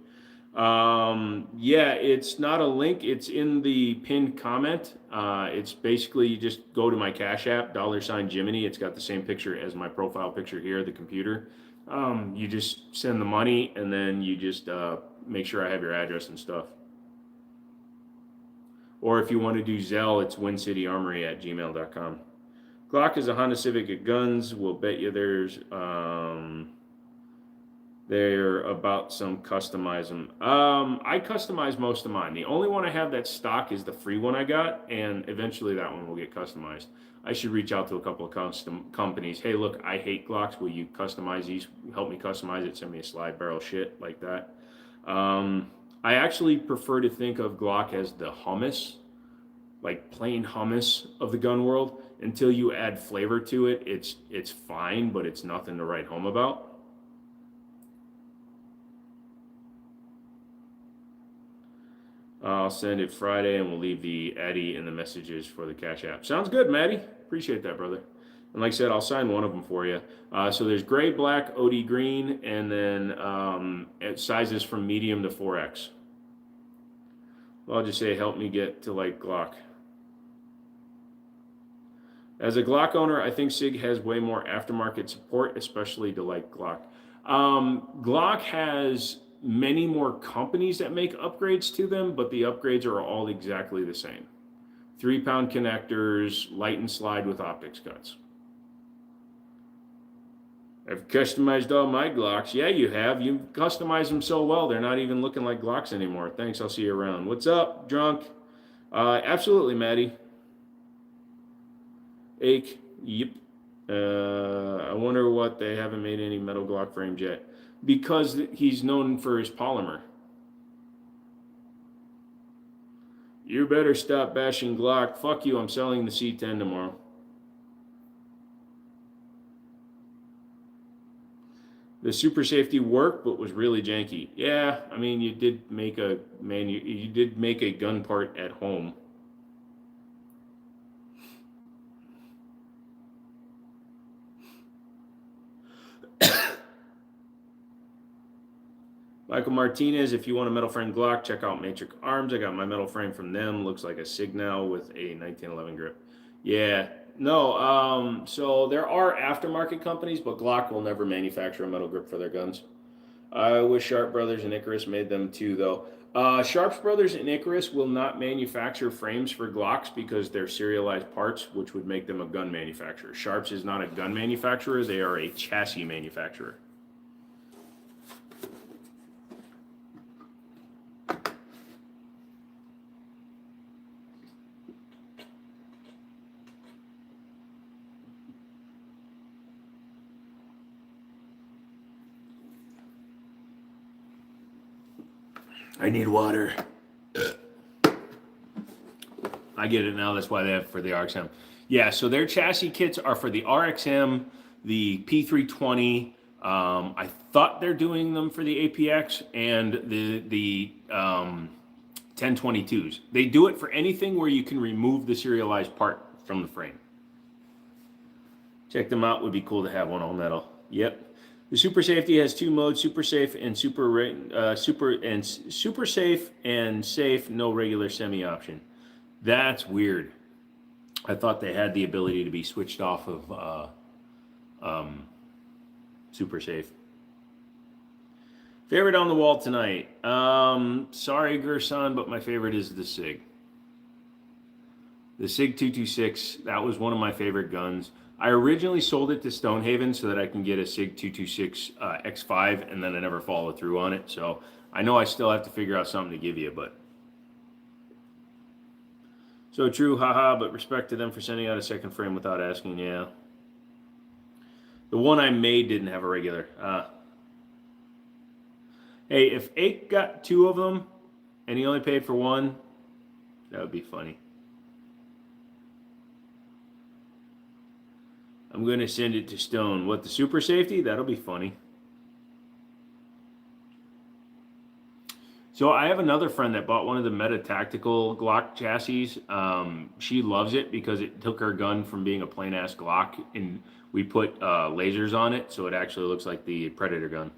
Yeah, it's not a link. It's in the pinned comment. It's basically, you just go to my Cash App, $Jiminy. It's got the same picture as my profile picture here, the computer. You just send the money, and then you just make sure I have your address and stuff. Or if you want to do Zelle, it's wincityanarmory@gmail.com. Glock is a Honda Civic at Guns. We'll bet you they're about some customize them. I customize most of mine. The only one I have that's stock is the free one I got, and eventually that one will get customized. I should reach out to a couple of custom companies. Hey, look, I hate Glocks. Will you customize these? Help me customize it. Send me a slide barrel shit like that. I actually prefer to think of Glock as the hummus, like plain hummus of the gun world. Until you add flavor to it, it's fine, but it's nothing to write home about. I'll send it Friday, and we'll leave the Addy in the messages for the Cash App. Sounds good, Maddie. Appreciate that, brother. And like I said, I'll sign one of them for you. So there's gray, black, OD green, and then sizes from medium to 4X. Well, I'll just say, help me get to like Glock. As a Glock owner, I think SIG has way more aftermarket support, especially to like Glock. Glock has many more companies that make upgrades to them, but the upgrades are all exactly the same. 3-pound connectors, light and slide with optics cuts. I've customized all my Glocks. Yeah, you have. You customized them so well, they're not even looking like Glocks anymore. Thanks, I'll see you around. What's up, drunk? Absolutely, Maddie. Ache, yep. I wonder what they haven't made any metal Glock frames yet. Because he's known for his polymer. You better stop bashing Glock. Fuck you, I'm selling the C10 tomorrow. The super safety worked, but was really janky. Yeah, I mean, you did make a gun part at home. Michael Martinez, if you want a metal frame Glock, check out Matrix Arms. I got my metal frame from them. Looks like a Signal with a 1911 grip. Yeah, no, so there are aftermarket companies, but Glock will never manufacture a metal grip for their guns. I wish Sharp Brothers and Icarus made them too, though. Sharp Brothers and Icarus will not manufacture frames for Glocks because they're serialized parts, which would make them a gun manufacturer. Sharps is not a gun manufacturer. They are a chassis manufacturer. I need water. I get it now. That's why they have for the RXM. Yeah, so their chassis kits are for the RXM, the P320. I thought they're doing them for the APX and the 1022s. They do it for anything where you can remove the serialized part from the frame. Check them out. Would be cool to have one all metal. Yep. The Super Safety has 2 modes: Super Safe and Super Safe and Safe. No regular semi option. That's weird. I thought they had the ability to be switched off of Super Safe. Favorite on the wall tonight? Sorry, Gerson, but my favorite is the SIG. The SIG 226, that was one of my favorite guns. I originally sold it to Stonehaven so that I can get a SIG 226 X5, and then I never followed through on it. So I know I still have to figure out something to give you, but... So true, haha, but respect to them for sending out a second frame without asking, yeah. The one I made didn't have a regular. Hey, if Ake got 2 of them, and he only paid for 1, that would be funny. I'm going to send it to Stone. What, the super safety? That'll be funny. So I have another friend that bought one of the Meta Tactical Glock chassis. She loves it because it took her gun from being a plain-ass Glock, and we put lasers on it, so it actually looks like the Predator gun.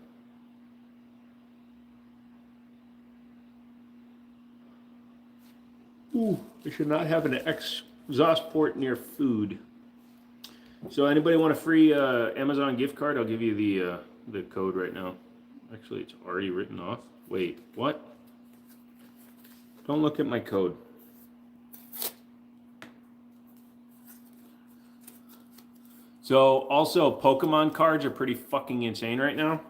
Ooh, I should not have an exhaust port near food. So anybody want a free Amazon gift card? I'll give you the code right now. Actually, it's already written off. Wait, what? Don't look at my code. So also, Pokemon cards are pretty fucking insane right now.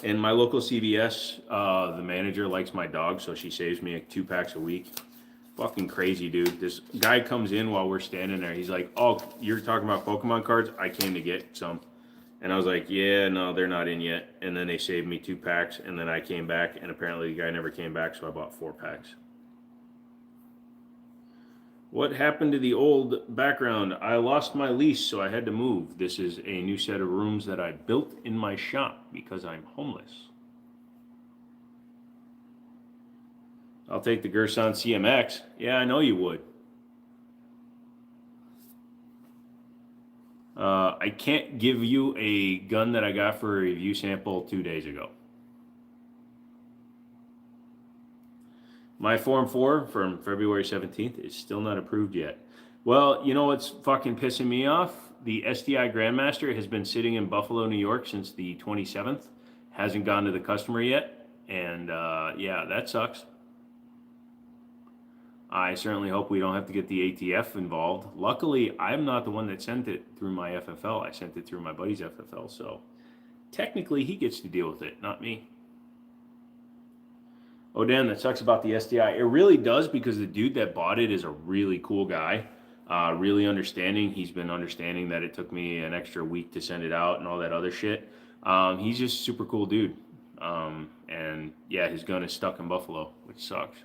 In my local CVS, the manager likes my dog, so she saves me like 2 packs a week. Fucking crazy, dude. This guy comes in while we're standing there. He's like, oh, you're talking about Pokemon cards? I came to get some. And I was like, yeah, no, they're not in yet. And then they saved me 2 packs, and then I came back, and apparently the guy never came back, so I bought 4 packs. What happened to the old background? I lost my lease, so I had to move. This is a new set of rooms that I built in my shop because I'm homeless. I'll take the Gerson CMX. Yeah, I know you would. I can't give you a gun that I got for a review sample 2 days ago. My Form 4 from February 17th is still not approved yet. Well, you know what's fucking pissing me off? The SDI Grandmaster has been sitting in Buffalo, New York since the 27th. Hasn't gone to the customer yet. And yeah, that sucks. I certainly hope we don't have to get the ATF involved. Luckily, I'm not the one that sent it through my FFL. I sent it through my buddy's FFL. So technically, he gets to deal with it, not me. Oh, damn, that sucks about the SDI. It really does, because the dude that bought it is a really cool guy. Really understanding. He's been understanding that it took me an extra week to send it out and all that other shit. He's just a super cool dude. And yeah, his gun is stuck in Buffalo, which sucks.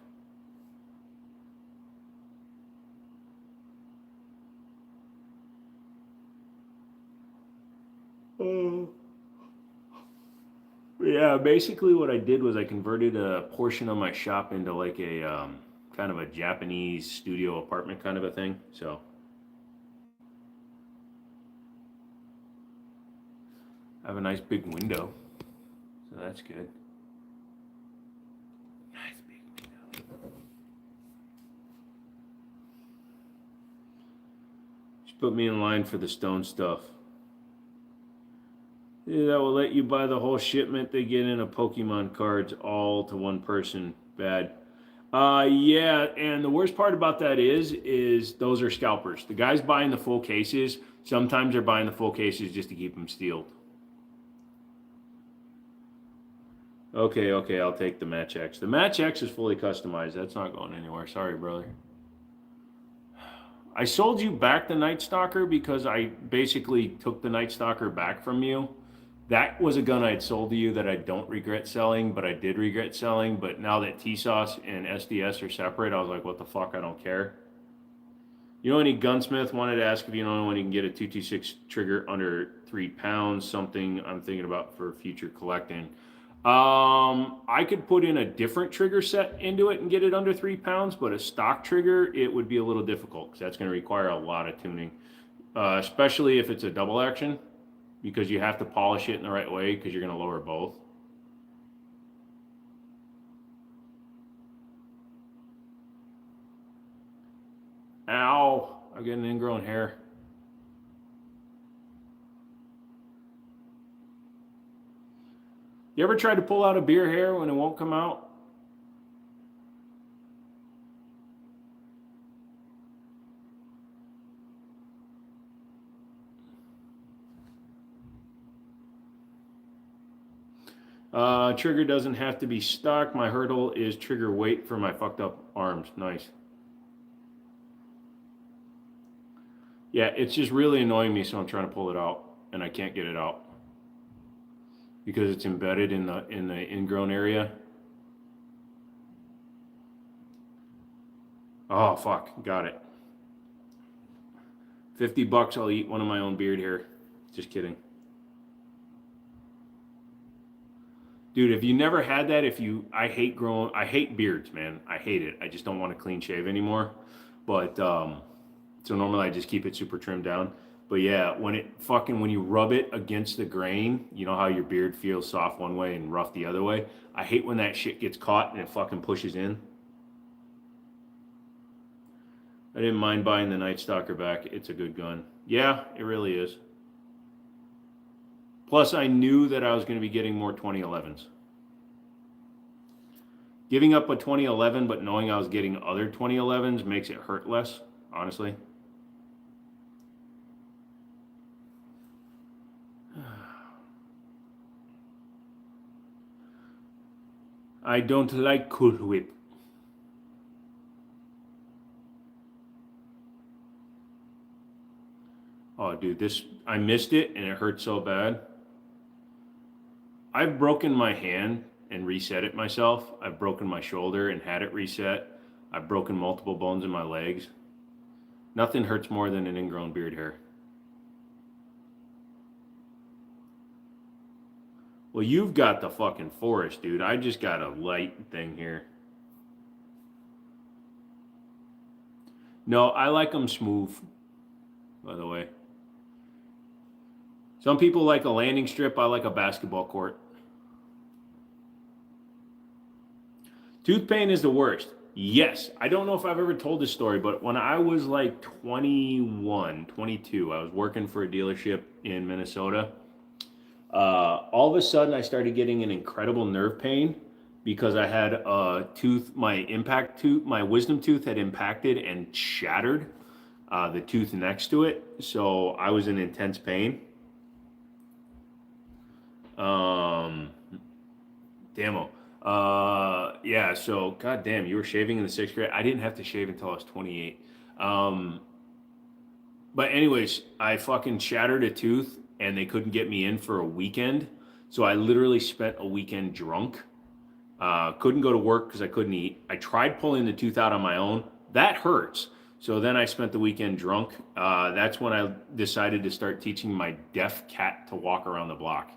Yeah, basically what I did was I converted a portion of my shop into like a kind of a Japanese studio apartment kind of a thing. So I have a nice big window, so that's good. Nice big window. Just put me in line for the stone stuff. That will let you buy the whole shipment they get in of Pokemon cards all to one person. Bad. Yeah, and the worst part about that is those are scalpers. The guys buying the full cases, sometimes they're buying the full cases just to keep them sealed. Okay, I'll take the Match X. The Match X is fully customized. That's not going anywhere. Sorry, brother. I sold you back the Night Stalker because I basically took the Night Stalker back from you. That was a gun I had sold to you that I don't regret selling, but I did regret selling. But now that TSOS and SDS are separate, I was like, what the fuck, I don't care. You know, any gunsmith wanted to ask if you know when you can get a 226 trigger under 3 pounds, something I'm thinking about for future collecting. I could put in a different trigger set into it and get it under 3 pounds, but a stock trigger, it would be a little difficult because that's going to require a lot of tuning, especially if it's a double action, because you have to polish it in the right way because you're going to lower both. Ow, I get an ingrown hair. You ever tried to pull out a beard hair when it won't come out? Trigger doesn't have to be stock. My hurdle is trigger weight for my fucked up arms. Nice. Yeah, it's just really annoying me, so I'm trying to pull it out, and I can't get it out because it's embedded in the ingrown area. Oh fuck, got it. $50, I'll eat one of my own beard hair. Just kidding. Dude, if you never had that, I hate beards, man. I hate it. I just don't want to clean shave anymore. But, so normally I just keep it super trimmed down. But yeah, when you rub it against the grain, you know how your beard feels soft one way and rough the other way? I hate when that shit gets caught and it fucking pushes in. I didn't mind buying the Night Stalker back. It's a good gun. Yeah, it really is. Plus, I knew that I was going to be getting more 2011s. Giving up a 2011, but knowing I was getting other 2011s makes it hurt less, honestly. I don't like Cool Whip. Oh, dude, I missed it and it hurt so bad. I've broken my hand and reset it myself. I've broken my shoulder and had it reset. I've broken multiple bones in my legs. Nothing hurts more than an ingrown beard hair. Well, you've got the fucking forest, dude. I just got a light thing here. No, I like them smooth, by the way. Some people like a landing strip. I like a basketball court. Tooth pain is the worst. Yes. I don't know if I've ever told this story, but when I was like 21, 22, I was working for a dealership in Minnesota. All of a sudden, I started getting an incredible nerve pain because I had a tooth, my wisdom tooth had impacted and shattered the tooth next to it. So I was in intense pain. Demo. Yeah, so goddamn, you were shaving in the 6th grade. I didn't have to shave until I was 28. But anyways, I fucking shattered a tooth and they couldn't get me in for a weekend. So I literally spent a weekend drunk. Couldn't go to work because I couldn't eat. I tried pulling the tooth out on my own. That hurts. So then I spent the weekend drunk. That's when I decided to start teaching my deaf cat to walk around the block.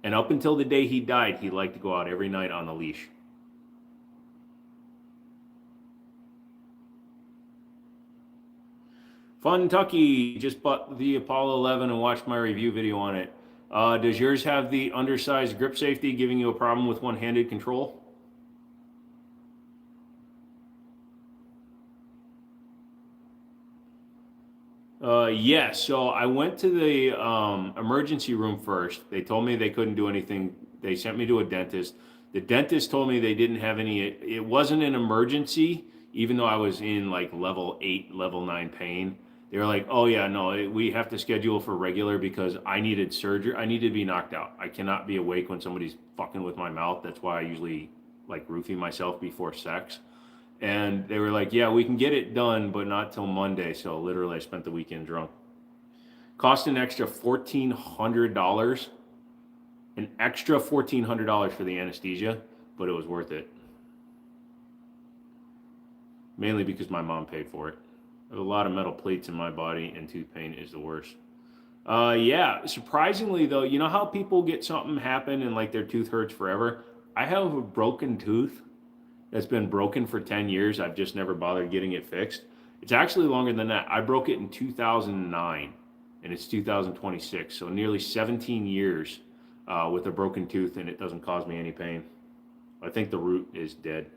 And up until the day he died, he liked to go out every night on the leash. Fun Tucky just bought the Apollo 11 and watched my review video on it. Does yours have the undersized grip safety giving you a problem with one-handed control? Yes. So I went to the emergency room first. They told me they couldn't do anything. They sent me to a dentist. The dentist told me they didn't have any. It wasn't an emergency, even though I was in like level 8, level 9 pain. They were like, "Oh yeah, no, we have to schedule for regular because I needed surgery. I needed to be knocked out. I cannot be awake when somebody's fucking with my mouth. That's why I usually like roofie myself before sex." And they were like, "Yeah, we can get it done, but not till Monday." So literally, I spent the weekend drunk. Cost an extra $1,400, an extra $1,400 for the anesthesia, but it was worth it. Mainly because my mom paid for it. I have a lot of metal plates in my body, and tooth pain is the worst. Yeah, surprisingly though, you know how people get something happen and like their tooth hurts forever? I have a broken tooth that's been broken for 10 years. I've just never bothered getting it fixed. It's actually longer than that. I broke it in 2009 and it's 2026. So nearly 17 years with a broken tooth and it doesn't cause me any pain. I think the root is dead.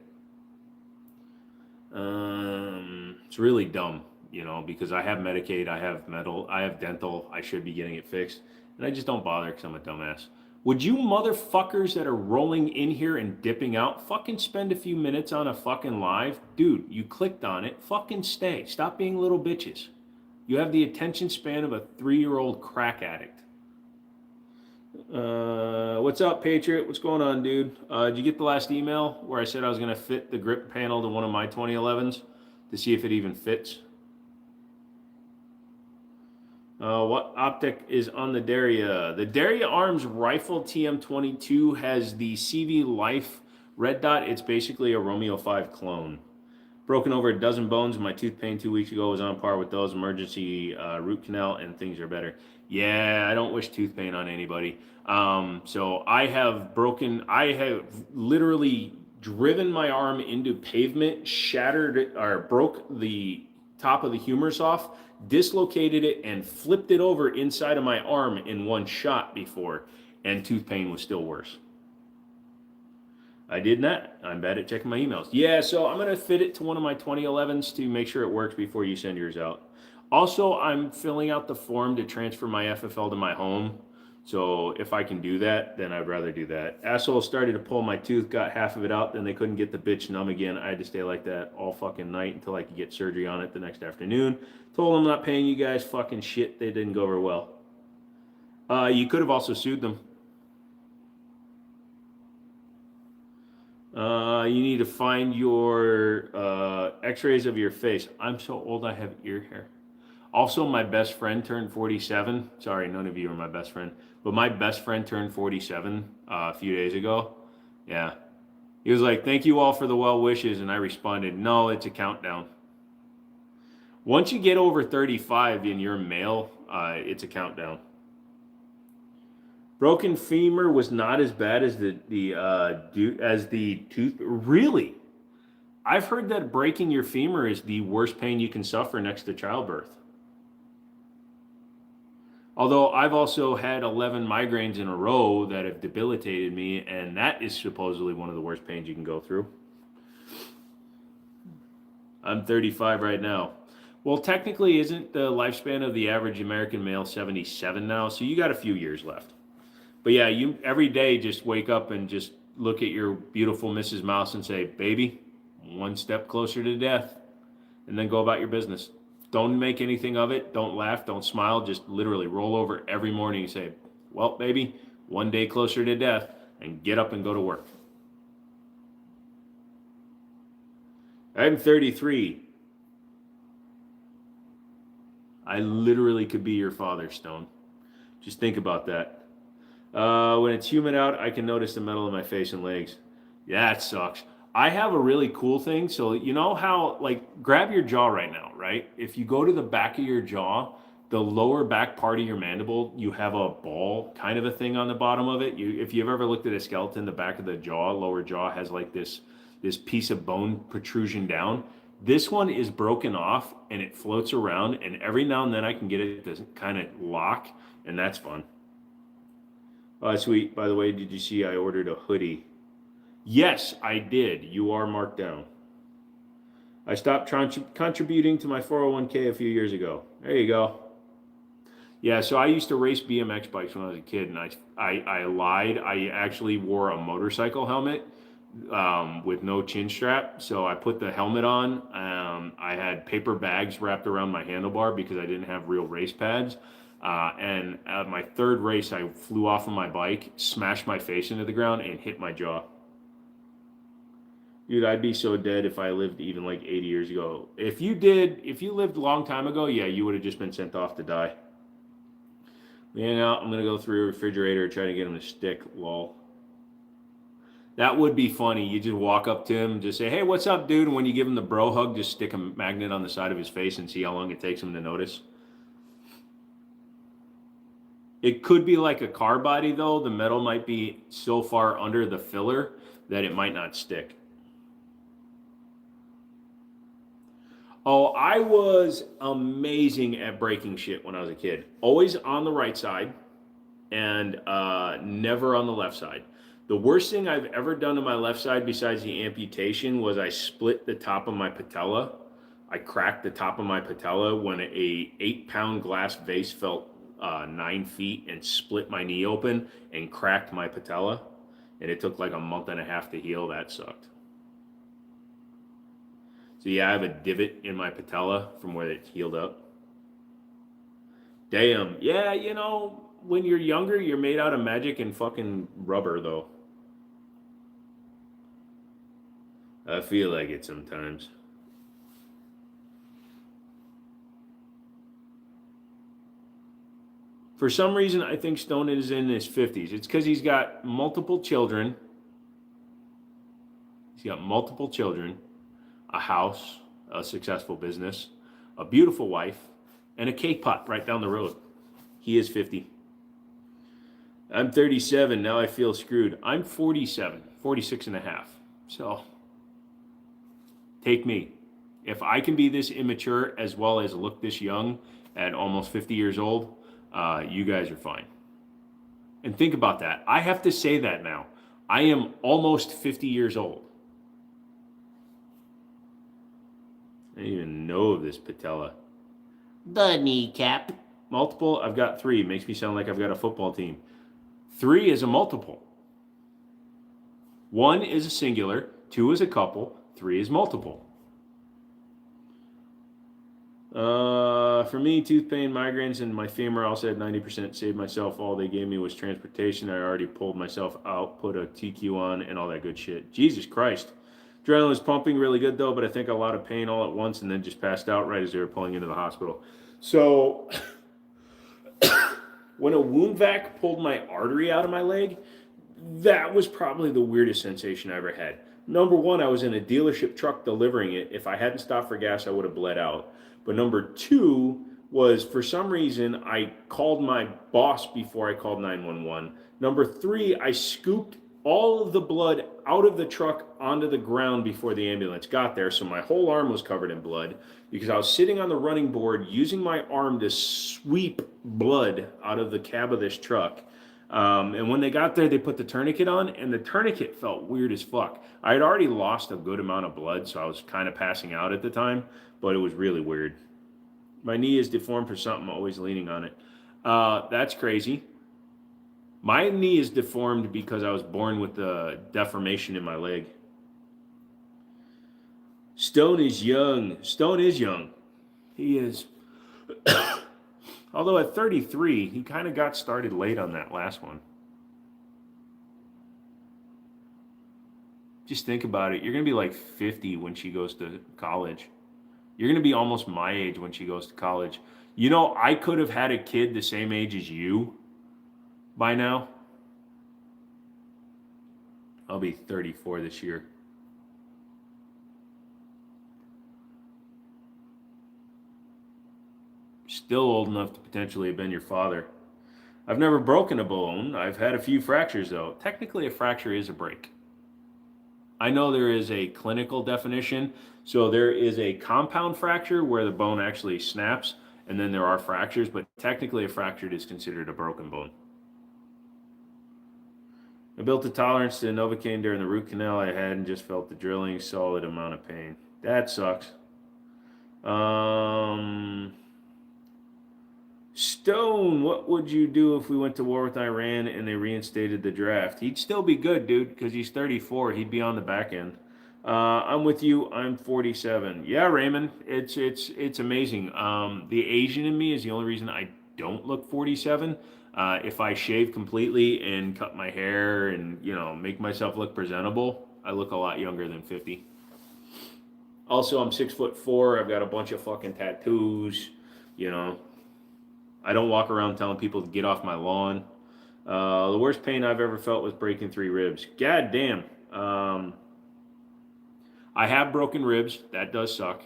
It's really dumb. you know, because I have Medicaid, I have metal, I have dental, I should be getting it fixed. And I just don't bother because I'm a dumbass. Would you motherfuckers that are rolling in here and dipping out fucking spend a few minutes on a fucking live? Dude, you clicked on it. Fucking stay. Stop being little bitches. You have the attention span of a 3-year-old crack addict. What's up, Patriot? What's going on, dude? Did you get the last email where I said I was going to fit the grip panel to one of my 2011s to see if it even fits? What optic is on the Daria? The Daria Arms Rifle TM22 has the CV Life red dot. It's basically a Romeo 5 clone. Broken over a dozen bones. My tooth pain 2 weeks ago was on par with those. Emergency root canal and things are better. Yeah, I don't wish tooth pain on anybody. So I have literally driven my arm into pavement, shattered it, or broke the top of the humerus off, dislocated it, and flipped it over inside of my arm in one shot before, and tooth pain was still worse. I did that. I'm bad at checking my emails. Yeah, so I'm going to fit it to one of my 2011s to make sure it works before you send yours out. Also, I'm filling out the form to transfer my FFL to my home. So if I can do that, then I'd rather do that. Asshole started to pull my tooth, got half of it out, then they couldn't get the bitch numb again. I had to stay like that all fucking night until I could get surgery on it the next afternoon. Told them I'm not paying you guys fucking shit. They didn't go over well. You could have also sued them. You need to find your x-rays of your face. I'm so old I have ear hair. Also, my best friend turned 47. Sorry, none of you are my best friend. But my best friend turned 47 a few days ago. Yeah. He was like, thank you all for the well wishes. And I responded, no, it's a countdown. Once you get over 35 and you're male, it's a countdown. Broken femur was not as bad as the tooth. Really? I've heard that breaking your femur is the worst pain you can suffer next to childbirth. Although I've also had 11 migraines in a row that have debilitated me, and that is supposedly one of the worst pains you can go through. I'm 35 right now. Well, technically, isn't the lifespan of the average American male 77 now? So you got a few years left. But yeah, you every day just wake up and just look at your beautiful Mrs. Mouse and say, baby, one step closer to death, and then go about your business. Don't make anything of it. Don't laugh. Don't smile. Just literally roll over every morning and say, well, baby, one day closer to death, and get up and go to work. I'm 33. I literally could be your father, Stone. Just think about that. When it's humid out, I can notice the metal in my face and legs. Yeah, it sucks. I have a really cool thing. So you know how, like, grab your jaw right now, right? If you go to the back of your jaw, the lower back part of your mandible, you have a ball kind of a thing on the bottom of it. If you've ever looked at a skeleton, the back of the jaw, lower jaw has like this piece of bone protrusion down. This one is broken off and it floats around, and every now and then I can get it to kind of lock, and that's fun. Sweet. By the way, did you see I ordered a hoodie? Yes, I did. You are marked down. I stopped contributing to my 401k a few years ago. There you go. Yeah, so I used to race BMX bikes when I was a kid, and I lied. I actually wore a motorcycle helmet with no chin strap. So I put the helmet on. I had paper bags wrapped around my handlebar because I didn't have real race pads. And at my third race, I flew off of my bike, smashed my face into the ground, and hit my jaw. Dude, I'd be so dead if I lived even like 80 years ago. If you lived a long time ago, yeah, you would have just been sent off to die. Yeah, now I'm going to go through a refrigerator and try to get him to stick, lol. That would be funny. You just walk up to him and just say, hey, what's up, dude? And when you give him the bro hug, just stick a magnet on the side of his face and see how long it takes him to notice. It could be like a car body, though. The metal might be so far under the filler that it might not stick. Oh, I was amazing at breaking shit when I was a kid. Always on the right side and never on the left side. The worst thing I've ever done to my left side besides the amputation was I split the top of my patella I cracked the top of my patella when a 8-pound glass vase fell 9 feet and split my knee open and cracked my patella. And it took like a month and a half to heal. That sucked. So yeah, I have a divot in my patella from where it healed up. Damn. Yeah, you know, when you're younger, you're made out of magic and fucking rubber, though. I feel like it sometimes. For some reason, I think Stone is in his 50s. It's because he's got multiple children. He's got multiple children, a house, a successful business, a beautiful wife, and a cake pot right down the road. He is 50. I'm 37. Now I feel screwed. I'm 47, 46 and a half. So take me. If I can be this immature as well as look this young at almost 50 years old, you guys are fine. And think about that. I have to say that now. I am almost 50 years old. I didn't even know of this patella. The kneecap. Multiple, I've got 3. Makes me sound like I've got a football team. 3 is a multiple. 1 is a singular, 2 is a couple, 3 is multiple. For me, tooth pain, migraines, and my femur also had 90% saved myself. All they gave me was transportation. I already pulled myself out, put a TQ on, and all that good shit. Jesus Christ. Adrenaline was pumping really good, though, but I think a lot of pain all at once and then just passed out right as they were pulling into the hospital. So, when a wound vac pulled my artery out of my leg, that was probably the weirdest sensation I ever had. Number 1, I was in a dealership truck delivering it. If I hadn't stopped for gas, I would have bled out. But number 2 was, for some reason, I called my boss before I called 911. Number 3, I scooped all of the blood out of the truck onto the ground before the ambulance got there. So my whole arm was covered in blood because I was sitting on the running board using my arm to sweep blood out of the cab of this truck. And when they got there, they put the tourniquet on, and the tourniquet felt weird as fuck. I had already lost a good amount of blood, so I was kind of passing out at the time, but it was really weird. My knee is deformed for something, always leaning on it. That's crazy. My knee is deformed because I was born with a deformation in my leg. Stone is young. Stone is young. He is. Although at 33, he kind of got started late on that last one. Just think about it. You're going to be like 50 when she goes to college. You're going to be almost my age when she goes to college. You know, I could have had a kid the same age as you by now. I'll be 34 this year. Still old enough to potentially have been your father. I've never broken a bone. I've had a few fractures, though. Technically, a fracture is a break. I know there is a clinical definition. So there is a compound fracture where the bone actually snaps, and then there are fractures, but technically a fracture is considered a broken bone. I built a tolerance to Novocaine during the root canal I had and just felt the drilling solid amount of pain. That sucks. Stone, what would you do if we went to war with Iran and they reinstated the draft? He'd still be good, dude, because he's 34. He'd be on the back end. I'm with you. I'm 47. Yeah, Raymond, it's amazing. The Asian in me is the only reason I don't look 47. If I shave completely and cut my hair and, you know, make myself look presentable, I look a lot younger than 50. Also, I'm 6'4". I've got a bunch of fucking tattoos, you know. I don't walk around telling people to get off my lawn. The worst pain I've ever felt was breaking 3 ribs. God damn. I have broken ribs. That does suck.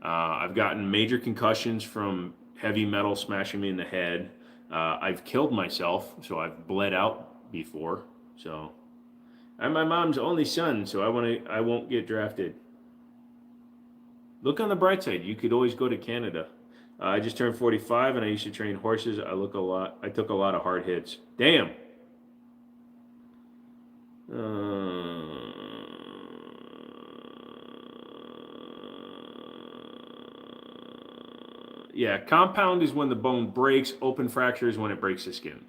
I've gotten major concussions from heavy metal smashing me in the head. I've killed myself, so I've bled out before. So I'm my mom's only son, so I won't get drafted. Look on the bright side. You could always go to Canada. I just turned 45 and I used to train horses. I took a lot of hard hits. Damn. Yeah, compound is when the bone breaks. Open fracture is when it breaks the skin.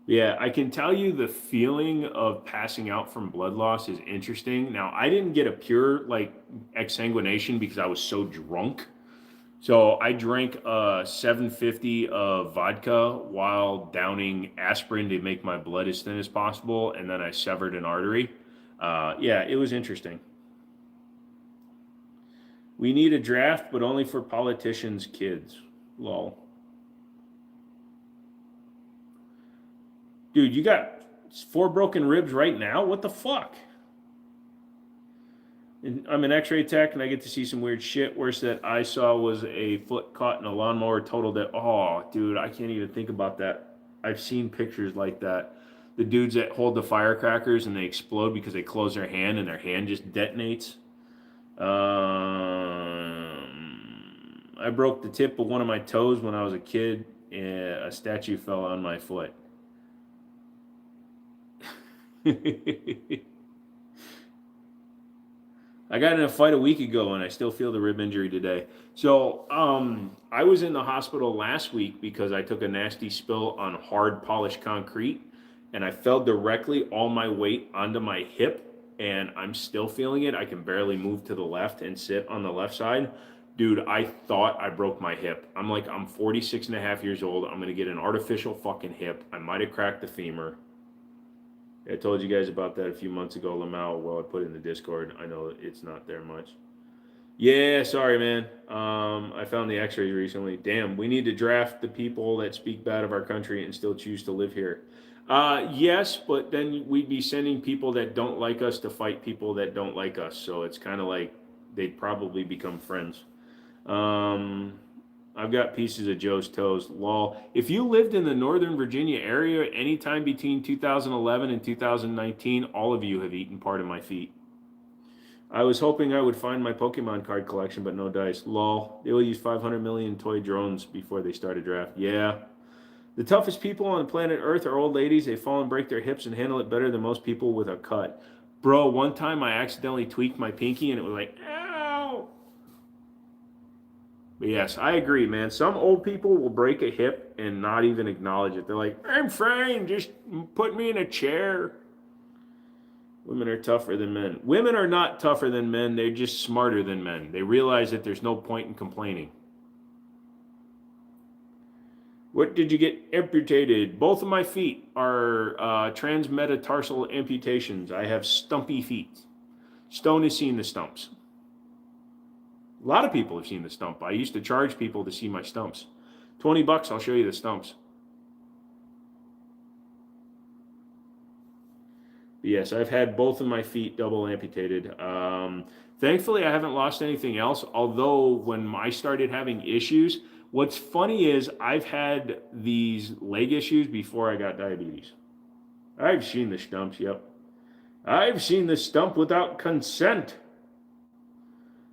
Yeah, I can tell you the feeling of passing out from blood loss is interesting. Now, I didn't get a pure like exsanguination because I was so drunk. So I drank 750 of vodka while downing aspirin to make my blood as thin as possible, and then I severed an artery. Yeah, it was interesting. We need a draft, but only for politicians' kids. Lol. Dude, you got 4 broken ribs right now? What the fuck? And I'm an X-ray tech, and I get to see some weird shit. Worst that I saw was a foot caught in a lawnmower, total that. Oh, dude, I can't even think about that. I've seen pictures like that. The dudes that hold the firecrackers and they explode because they close their hand and their hand just detonates. I broke the tip of one of my toes when I was a kid, and a statue fell on my foot. I got in a fight a week ago and I still feel the rib injury today. So, I was in the hospital last week because I took a nasty spill on hard polished concrete and I fell directly all my weight onto my hip and I'm still feeling it. I can barely move to the left and sit on the left side. Dude, I thought I broke my hip. I'm 46 and a half years old. I'm going to get an artificial fucking hip. I might have cracked the femur. I told you guys about that a few months ago, Lamau. Well, I put it in the Discord. I know it's not there much. Yeah, sorry, man. I found the X-rays recently. Damn, we need to draft the people that speak bad of our country and still choose to live here. Yes, but then we'd be sending people that don't like us to fight people that don't like us. So it's kind of like they'd probably become friends. I've got pieces of Joe's toes. Lol. If you lived in the Northern Virginia area anytime between 2011 and 2019, all of you have eaten part of my feet. I was hoping I would find my Pokemon card collection, but no dice. Lol. They will use 500 million toy drones before they start a draft. Yeah. The toughest people on planet Earth are old ladies. They fall and break their hips and handle it better than most people with a cut. Bro, one time I accidentally tweaked my pinky and it was like, ow. But yes, I agree, man. Some old people will break a hip and not even acknowledge it. They're like, I'm fine. Just put me in a chair. Women are tougher than men. Women are not tougher than men. They're just smarter than men. They realize that there's no point in complaining. What did you get amputated? Both of my feet are transmetatarsal amputations. I have stumpy feet. Stone has seen the stumps. A lot of people have seen the stump. I used to charge people to see my stumps. $20, I'll show you the stumps. But yes, I've had both of my feet double amputated. Thankfully, I haven't lost anything else. Although when I started having issues, what's funny is I've had these leg issues before I got diabetes. I've seen the stumps, yep. I've seen the stump without consent.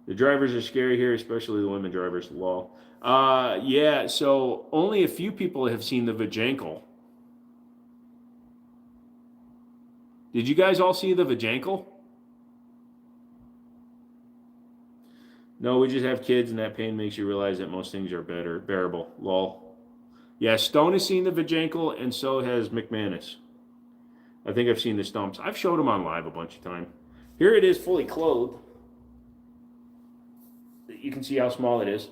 The drivers are scary here, especially the women drivers. Lol. Yeah, so only a few people have seen the vajankle. Did you guys all see the vajankle? No, we just have kids, and that pain makes you realize that most things are bearable. Lol. Yeah, Stone has seen the vajankle, and so has McManus. I think I've seen the stumps. I've showed them on live a bunch of times. Here it is, fully clothed. You can see how small it is.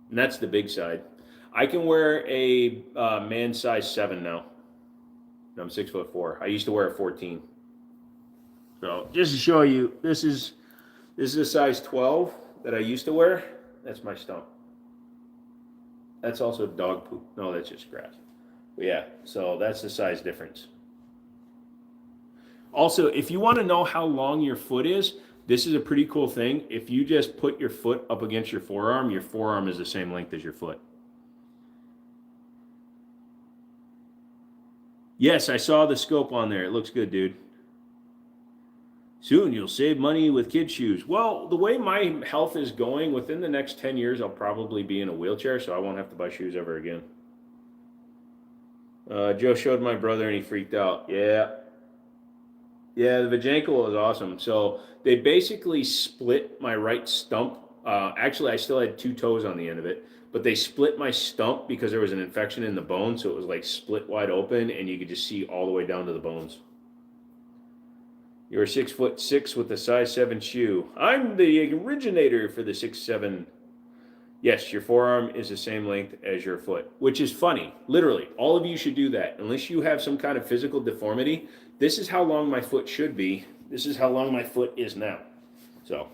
And that's the big side. I can wear a man size 7 now. I'm 6'4". I used to wear a 14. So just to show you, this is a size 12 that I used to wear. That's my stump. That's also dog poop. No, that's just grass. But yeah, so that's the size difference. Also, if you want to know how long your foot is, this is a pretty cool thing. If you just put your foot up against your forearm is the same length as your foot. Yes, I saw the scope on there. It looks good, dude. Soon you'll save money with kid shoes. Well, the way my health is going, within the next 10 years, I'll probably be in a wheelchair, so I won't have to buy shoes ever again. Joe showed my brother and he freaked out. Yeah. Yeah, the Vajankle is awesome. So they basically split my right stump. Actually, I still had two toes on the end of it, but they split my stump because there was an infection in the bone. So it was like split wide open, and you could just see all the way down to the bones. You're 6'6" with a size 7 shoe. I'm the originator for the 6'7". Yes, your forearm is the same length as your foot, which is funny. Literally, all of you should do that. Unless you have some kind of physical deformity, this is how long my foot should be. This is how long my foot is now. So,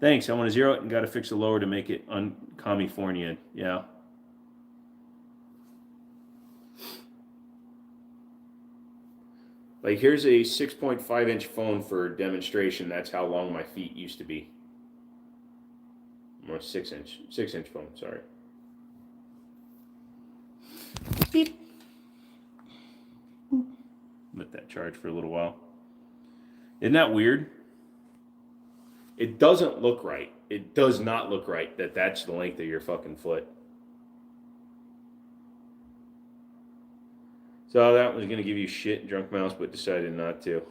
thanks. I want to zero it and got to fix the lower to make it California. Yeah. Like, here's a 6.5-inch phone for demonstration. That's how long my feet used to be. Or 6-inch phone, sorry. Beep. Let that charge for a little while. Isn't that weird? It doesn't look right. It does not look right that that's the length of your fucking foot. So that was going to give you shit, Drunk Mouse, but decided not to.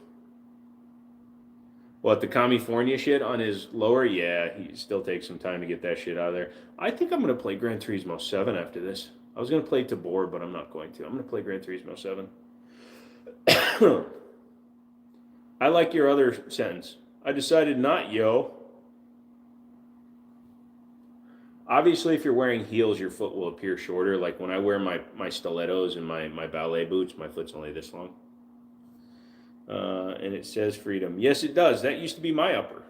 What, the California shit on his lower? Yeah, he still takes some time to get that shit out of there. I think I'm going to play Gran Turismo 7 after this. I was going to play Tabor, but I'm not going to. I'm going to play Gran Turismo 7. I like your other sentence. I decided not, yo. Obviously, if you're wearing heels, your foot will appear shorter. Like when I wear my stilettos and my ballet boots, my foot's only this long. And it says freedom. Yes, it does. That used to be my upper.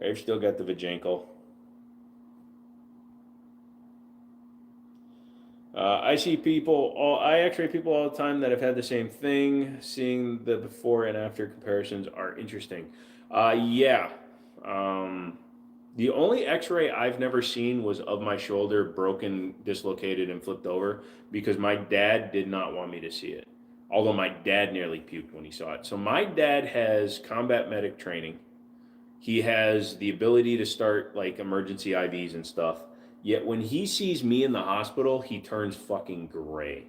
I've still got the Vajankle. I see people, I x-ray people all the time that have had the same thing. Seeing the before and after comparisons are interesting. Yeah. The only x-ray I've never seen was of my shoulder broken, dislocated, and flipped over because my dad did not want me to see it. Although my dad nearly puked when he saw it. So my dad has combat medic training. He has the ability to start like emergency IVs and stuff. Yet when he sees me in the hospital, he turns fucking gray.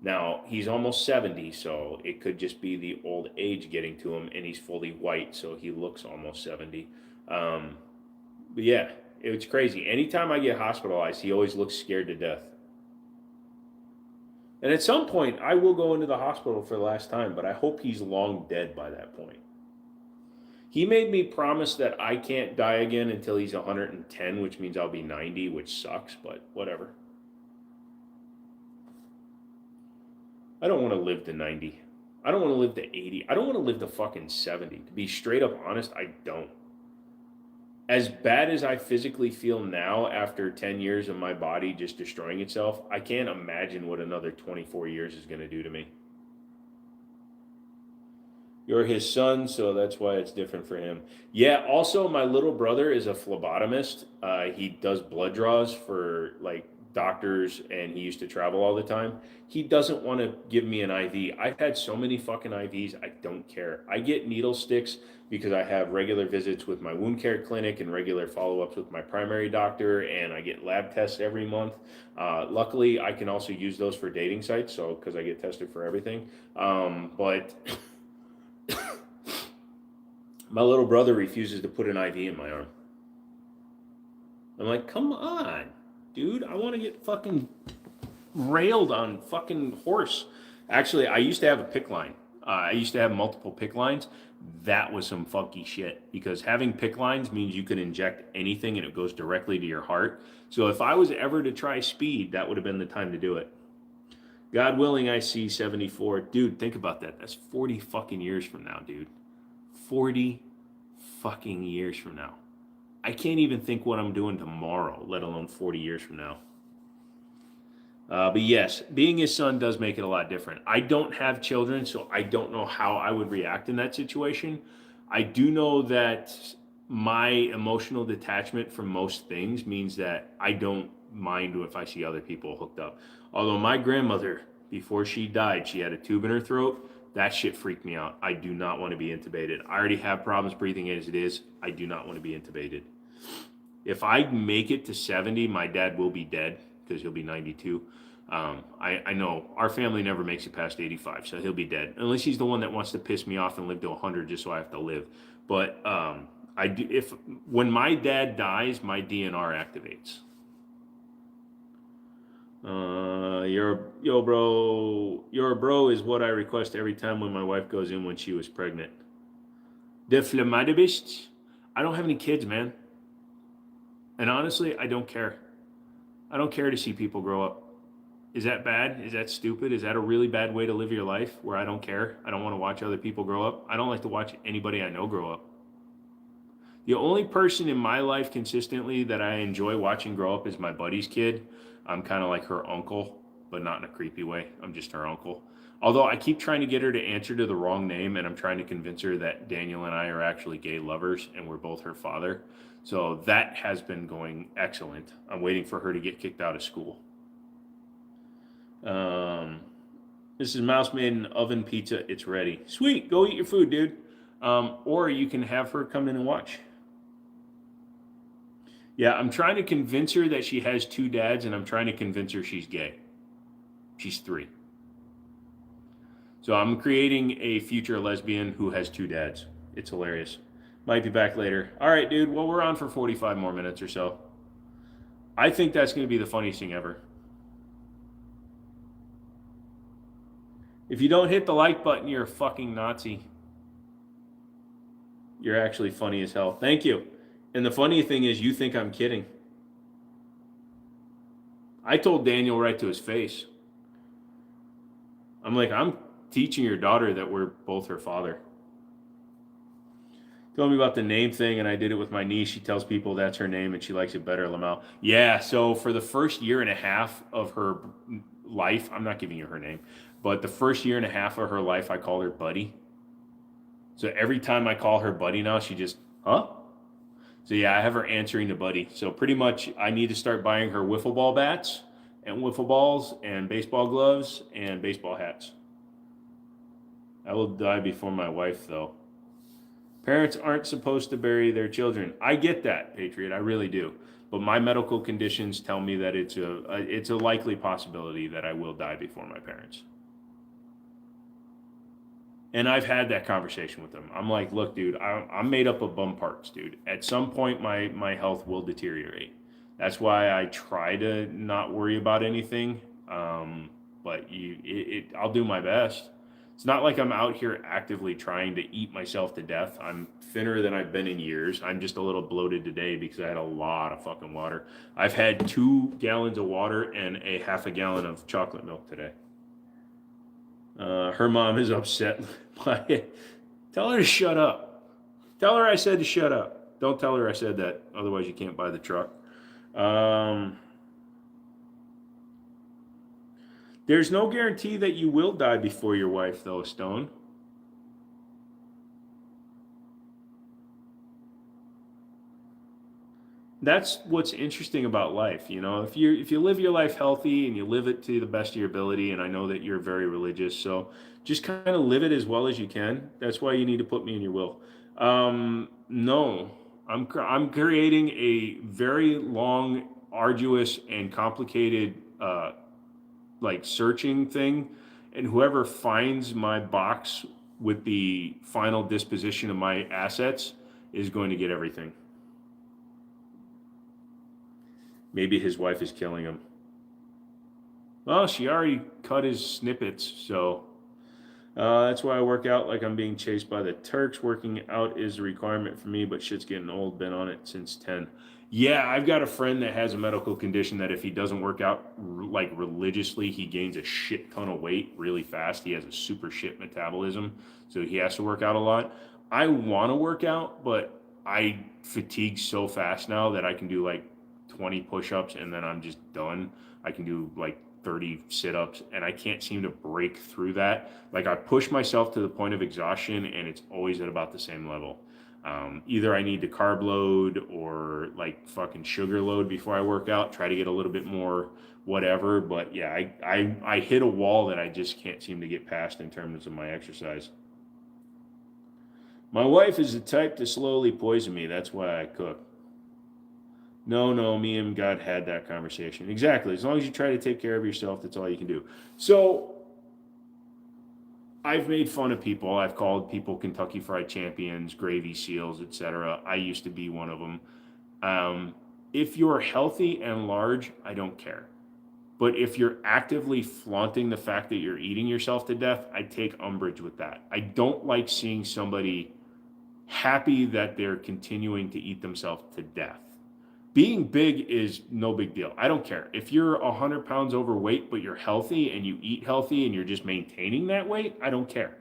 Now, he's almost 70, so it could just be the old age getting to him, and he's fully white, so he looks almost 70. But yeah, it's crazy. Anytime I get hospitalized, he always looks scared to death. And at some point, I will go into the hospital for the last time, but I hope he's long dead by that point. He made me promise that I can't die again until he's 110, which means I'll be 90, which sucks, but whatever. I don't want to live to 90. I don't want to live to 80. I don't want to live to fucking 70. To be straight up honest, I don't. As bad as I physically feel now after 10 years of my body just destroying itself, I can't imagine what another 24 years is going to do to me. You're his son, so that's why it's different for him. Yeah, also my little brother is a phlebotomist. He does blood draws for like doctors, and he used to travel all the time. He doesn't want to give me an IV. I've had so many fucking IVs, I don't care. I get needle sticks because I have regular visits with my wound care clinic and regular follow-ups with my primary doctor, and I get lab tests every month. Luckily, I can also use those for dating sites, so because I get tested for everything. But my little brother refuses to put an IV in my arm. I'm like, come on, dude. I want to get fucking railed on fucking horse. Actually, I used to have a pick line. I used to have multiple pick lines. That was some funky shit because having pick lines means you can inject anything and it goes directly to your heart. So if I was ever to try speed, that would have been the time to do it. God willing, I see 74. Dude, think about that. That's 40 fucking years from now, dude. 40 fucking years from now. I can't even think what I'm doing tomorrow, let alone 40 years from now. But yes, being his son does make it a lot different. I don't have children, so I don't know how I would react in that situation. I do know that my emotional detachment from most things means that I don't mind if I see other people hooked up. Although my grandmother, before she died, she had a tube in her throat. That shit freaked me out. I do not want to be intubated. I already have problems breathing as it is. I do not want to be intubated. If I make it to 70, my dad will be dead because he'll be 92. I know our family never makes it past 85, so he'll be dead unless he's the one that wants to piss me off and live to 100 just so I have to live. But I do, if when my dad dies, my DNR activates. You're a bro is what I request every time when my wife goes in when she was pregnant. De Flamadibist. I don't have any kids, man. And honestly, I don't care. I don't care to see people grow up. Is that bad? Is that stupid? Is that a really bad way to live your life where I don't care? I don't want to watch other people grow up. I don't like to watch anybody I know grow up. The only person in my life consistently that I enjoy watching grow up is my buddy's kid. I'm kind of like her uncle, but not in a creepy way. I'm just her uncle. Although I keep trying to get her to answer to the wrong name, and I'm trying to convince her that Daniel and I are actually gay lovers and we're both her father. So that has been going excellent. I'm waiting for her to get kicked out of school. This is Mouse made an oven pizza. It's ready. Sweet. Go eat your food, dude. Or you can have her come in and watch. Yeah, I'm trying to convince her that she has two dads, and I'm trying to convince her she's gay. She's 3. So I'm creating a future lesbian who has 2 dads. It's hilarious. Might be back later. All right, dude. Well, we're on for 45 more minutes or so. I think that's going to be the funniest thing ever. If you don't hit the like button, you're a fucking Nazi. You're actually funny as hell. Thank you. And the funny thing is, you think I'm kidding. I told Daniel right to his face. I'm like, I'm teaching your daughter that we're both her father. Told me about the name thing, and I did it with my niece. She tells people that's her name, and she likes it better, Lamau. Yeah, so for the first year and a half of her life, I'm not giving you her name, but the first year and a half of her life, I called her Buddy. So every time I call her Buddy now, she just, huh? So yeah, I have her answering to Buddy. So pretty much I need to start buying her wiffle ball bats and wiffle balls and baseball gloves and baseball hats. I will die before my wife, though. Parents aren't supposed to bury their children. I get that, Patriot. I really do. But my medical conditions tell me that it's a likely possibility that I will die before my parents. And I've had that conversation with them. I'm like, look, dude, I'm made up of bum parts, dude. At some point, my health will deteriorate. That's why I try to not worry about anything. But I'll do my best. It's not like I'm out here actively trying to eat myself to death. I'm thinner than I've been in years. I'm just a little bloated today because I had a lot of fucking water. I've had 2 gallons of water and a half a gallon of chocolate milk today. Her mom is upset. Tell her to shut up. Tell her I said to shut up. Don't tell her I said that. Otherwise, you can't buy the truck. There's no guarantee that you will die before your wife, though, Stone. That's what's interesting about life, you know. If you live your life healthy and you live it to the best of your ability, and I know that you're very religious, so just kind of live it as well as you can. That's why you need to put me in your will. No, I'm creating a very long, arduous, and complicated like searching thing, and whoever finds my box with the final disposition of my assets is going to get everything. Maybe his wife is killing him. Well, she already cut his snippets, so that's why I work out like I'm being chased by the Turks. Working out is a requirement for me, but shit's getting old. Been on it since 10. Yeah, I've got a friend that has a medical condition that if he doesn't work out like religiously, he gains a shit ton of weight really fast. He has a super shit metabolism, so he has to work out a lot. I want to work out, but I fatigue so fast now that I can do like 20 push-ups and then I'm just done. I can do like 30 sit-ups and I can't seem to break through that. Like I push myself to the point of exhaustion and it's always at about the same level. Either I need to carb load or like fucking sugar load before I work out, try to get a little bit more whatever. But yeah, I hit a wall that I just can't seem to get past in terms of my exercise. My wife is the type to slowly poison me. That's why I cook. No, me and God had that conversation. Exactly. As long as you try to take care of yourself, that's all you can do. So I've made fun of people. I've called people Kentucky Fried Champions, gravy seals, etc. I used to be one of them. If you're healthy and large, I don't care. But if you're actively flaunting the fact that you're eating yourself to death, I take umbrage with that. I don't like seeing somebody happy that they're continuing to eat themselves to death. Being big is no big deal. I don't care. If you're 100 pounds overweight, but you're healthy and you eat healthy and you're just maintaining that weight, I don't care.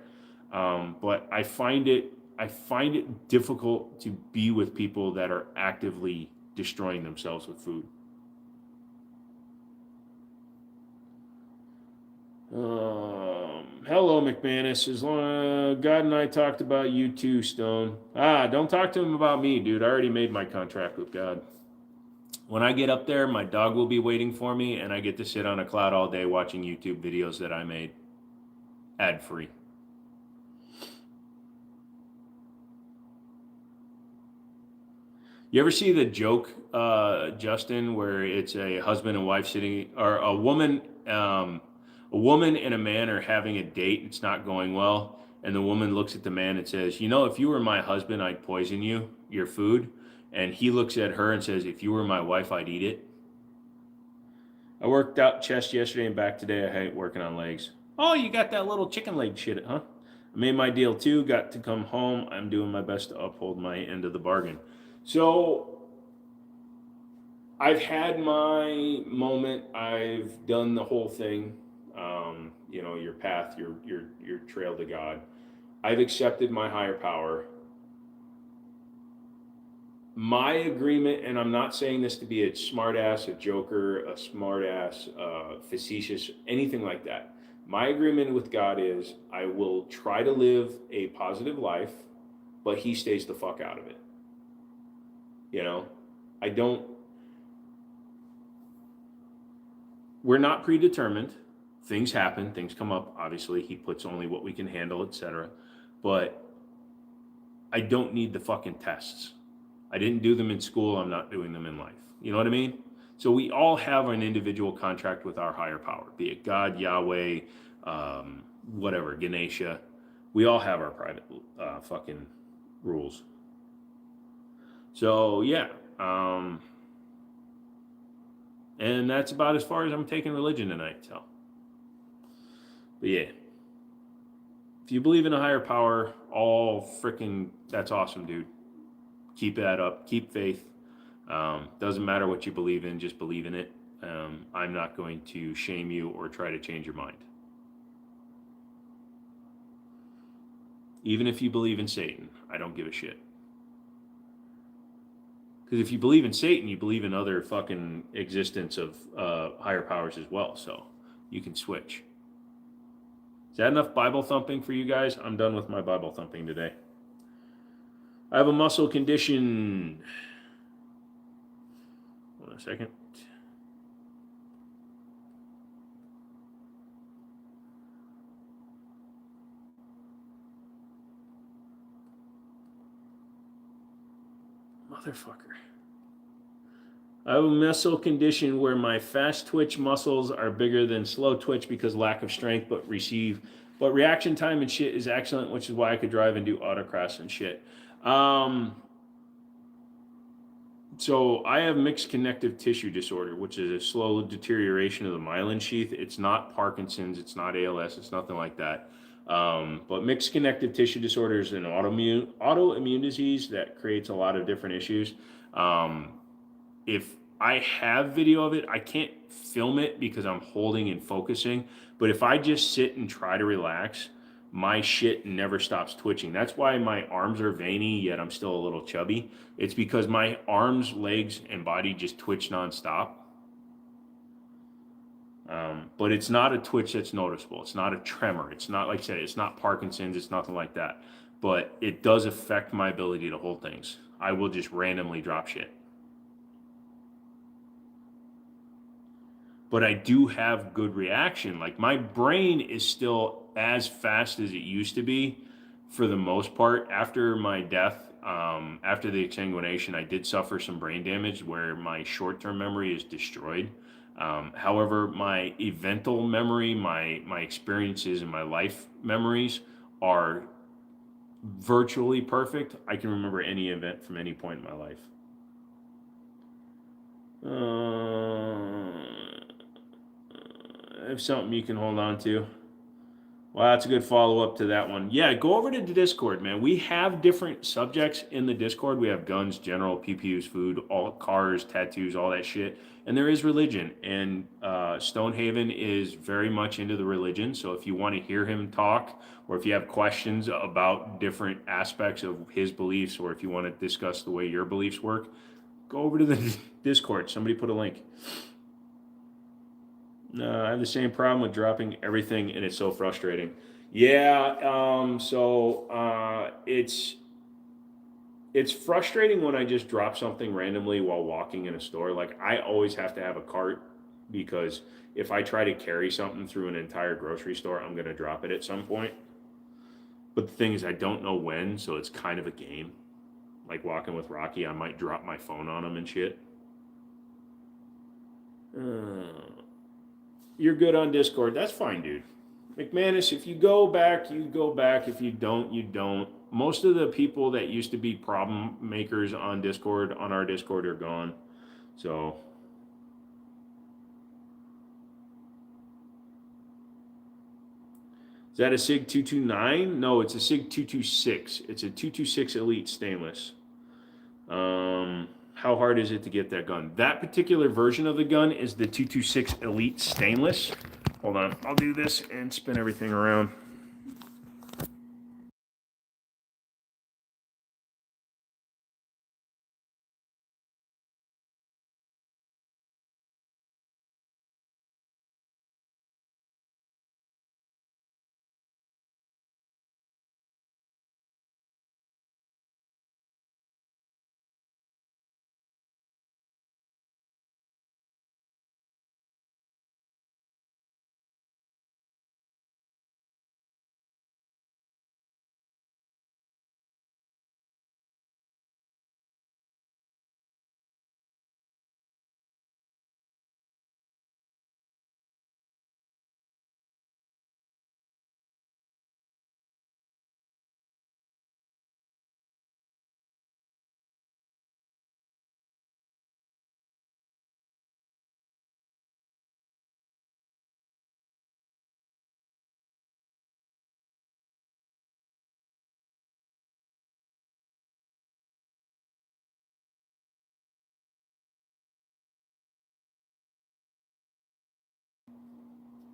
But I find it difficult to be with people that are actively destroying themselves with food. Hello, McManus. As long God and I talked about you too, Stone. Don't talk to him about me, dude. I already made my contract with God. When I get up there, my dog will be waiting for me, and I get to sit on a cloud all day watching YouTube videos that I made, ad free. You ever see the joke, Justin, where it's a husband and wife sitting, or a woman and a man are having a date. It's not going well, and the woman looks at the man and says, "You know, if you were my husband, I'd poison you, your food." And he looks at her and says, "If you were my wife, I'd eat it." I worked out chest yesterday and back today. I hate working on legs. Oh, you got that little chicken leg shit, huh? I made my deal too. Got to come home. I'm doing my best to uphold my end of the bargain. So I've had my moment. I've done the whole thing. Your path, your trail to God. I've accepted my higher power. My agreement, and I'm not saying this to be a smartass, a joker, a smartass, facetious, anything like that. My agreement with God is I will try to live a positive life, but He stays the fuck out of it. I don't. We're not predetermined. Things happen, things come up. Obviously, He puts only what we can handle, etc. But I don't need the fucking tests. I didn't do them in school. I'm not doing them in life. You know what I mean? So we all have an individual contract with our higher power, be it God, Yahweh, whatever, Ganesha. We all have our private fucking rules. So yeah, and that's about as far as I'm taking religion tonight. So, but yeah, if you believe in a higher power, that's awesome, dude. Keep that up. Keep faith. Doesn't matter what you believe in, just believe in it. I'm not going to shame you or try to change your mind. Even if you believe in Satan, I don't give a shit. Because if you believe in Satan, you believe in other fucking existence of higher powers as well. So you can switch. Is that enough Bible thumping for you guys? I'm done with my Bible thumping today. I have a muscle condition. Hold on a second. Motherfucker. I have a muscle condition where my fast twitch muscles are bigger than slow twitch because lack of strength, but reaction time and shit is excellent, which is why I could drive and do autocross and shit. So I have mixed connective tissue disorder, which is a slow deterioration of the myelin sheath. It's not Parkinson's, it's not ALS, it's nothing like that. But mixed connective tissue disorder is an autoimmune disease that creates a lot of different issues. If I have video of it, I can't film it because I'm holding and focusing. But if I just sit and try to relax, my shit never stops twitching. That's why my arms are veiny, yet I'm still a little chubby. It's because my arms, legs, and body just twitch nonstop. But it's not a twitch that's noticeable. It's not a tremor. It's not, like I said, it's not Parkinson's. It's nothing like that. But it does affect my ability to hold things. I will just randomly drop shit. But I do have good reaction. Like my brain is still as fast as it used to be for the most part. After my death, After the exsanguination, I did suffer some brain damage where my short-term memory is destroyed. However, my evental memory, my experiences and my life memories are virtually perfect. I can remember any event from any point in my life. If something you can hold on to. Well, that's a good follow-up to that one. Yeah, go over to the Discord, man. We have different subjects in the Discord. We have guns, general, PPUs, food, all cars, tattoos, all that shit. And there is religion. And Stonehaven is very much into the religion. So if you want to hear him talk, or if you have questions about different aspects of his beliefs, or if you want to discuss the way your beliefs work, go over to the Discord. Somebody put a link. I have the same problem with dropping everything, and it's so frustrating. Yeah, it's frustrating when I just drop something randomly while walking in a store. Like, I always have to have a cart because if I try to carry something through an entire grocery store, I'm going to drop it at some point. But the thing is, I don't know when, so it's kind of a game. Like walking with Rocky, I might drop my phone on him and shit. You're good on Discord. That's fine, dude. McManus, if you go back, you go back. If you don't, you don't. Most of the people that used to be problem makers on Discord, on our Discord, are gone. So. Is that a SIG 229? No, it's a SIG 226. It's a 226 Elite stainless. How hard is it to get that gun? That particular version of the gun is the 226 Elite stainless. Hold on, I'll do this and spin everything around.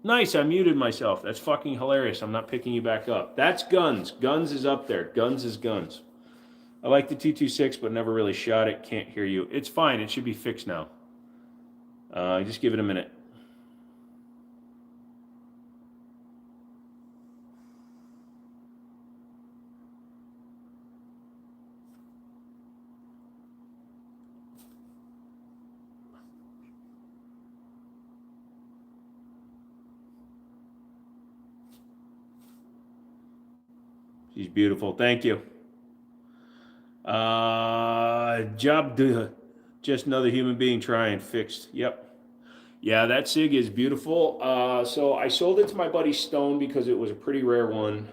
Nice, I muted myself. That's fucking hilarious. I'm not picking you back up. That's guns. Guns is up there. Guns is guns. I like the 226, but never really shot it. Can't hear you. It's fine. It should be fixed now. Just give it a minute. She's beautiful. Thank you. Job done. Just another human being trying. Fixed. Yep. Yeah, that SIG is beautiful. So I sold it to my buddy Stone because it was a pretty rare one.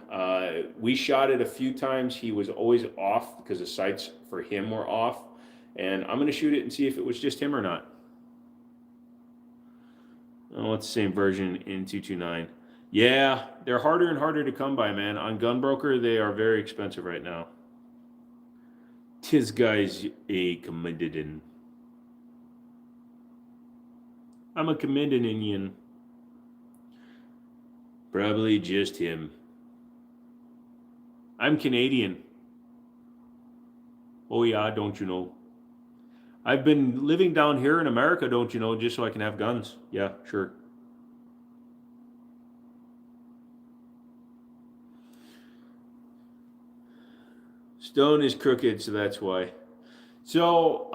We shot it a few times. He was always off because the sights for him were off. And I'm going to shoot it and see if it was just him or not. Oh, it's the same version in 229. Yeah, they're harder and harder to come by, man. On Gunbroker, they are very expensive right now. Tis guy's a comedian. I'm a comedian. Probably just him. I'm Canadian. Oh yeah, don't you know? I've been living down here in America, don't you know, just so I can have guns. Yeah, sure. Stone is crooked, so that's why. So,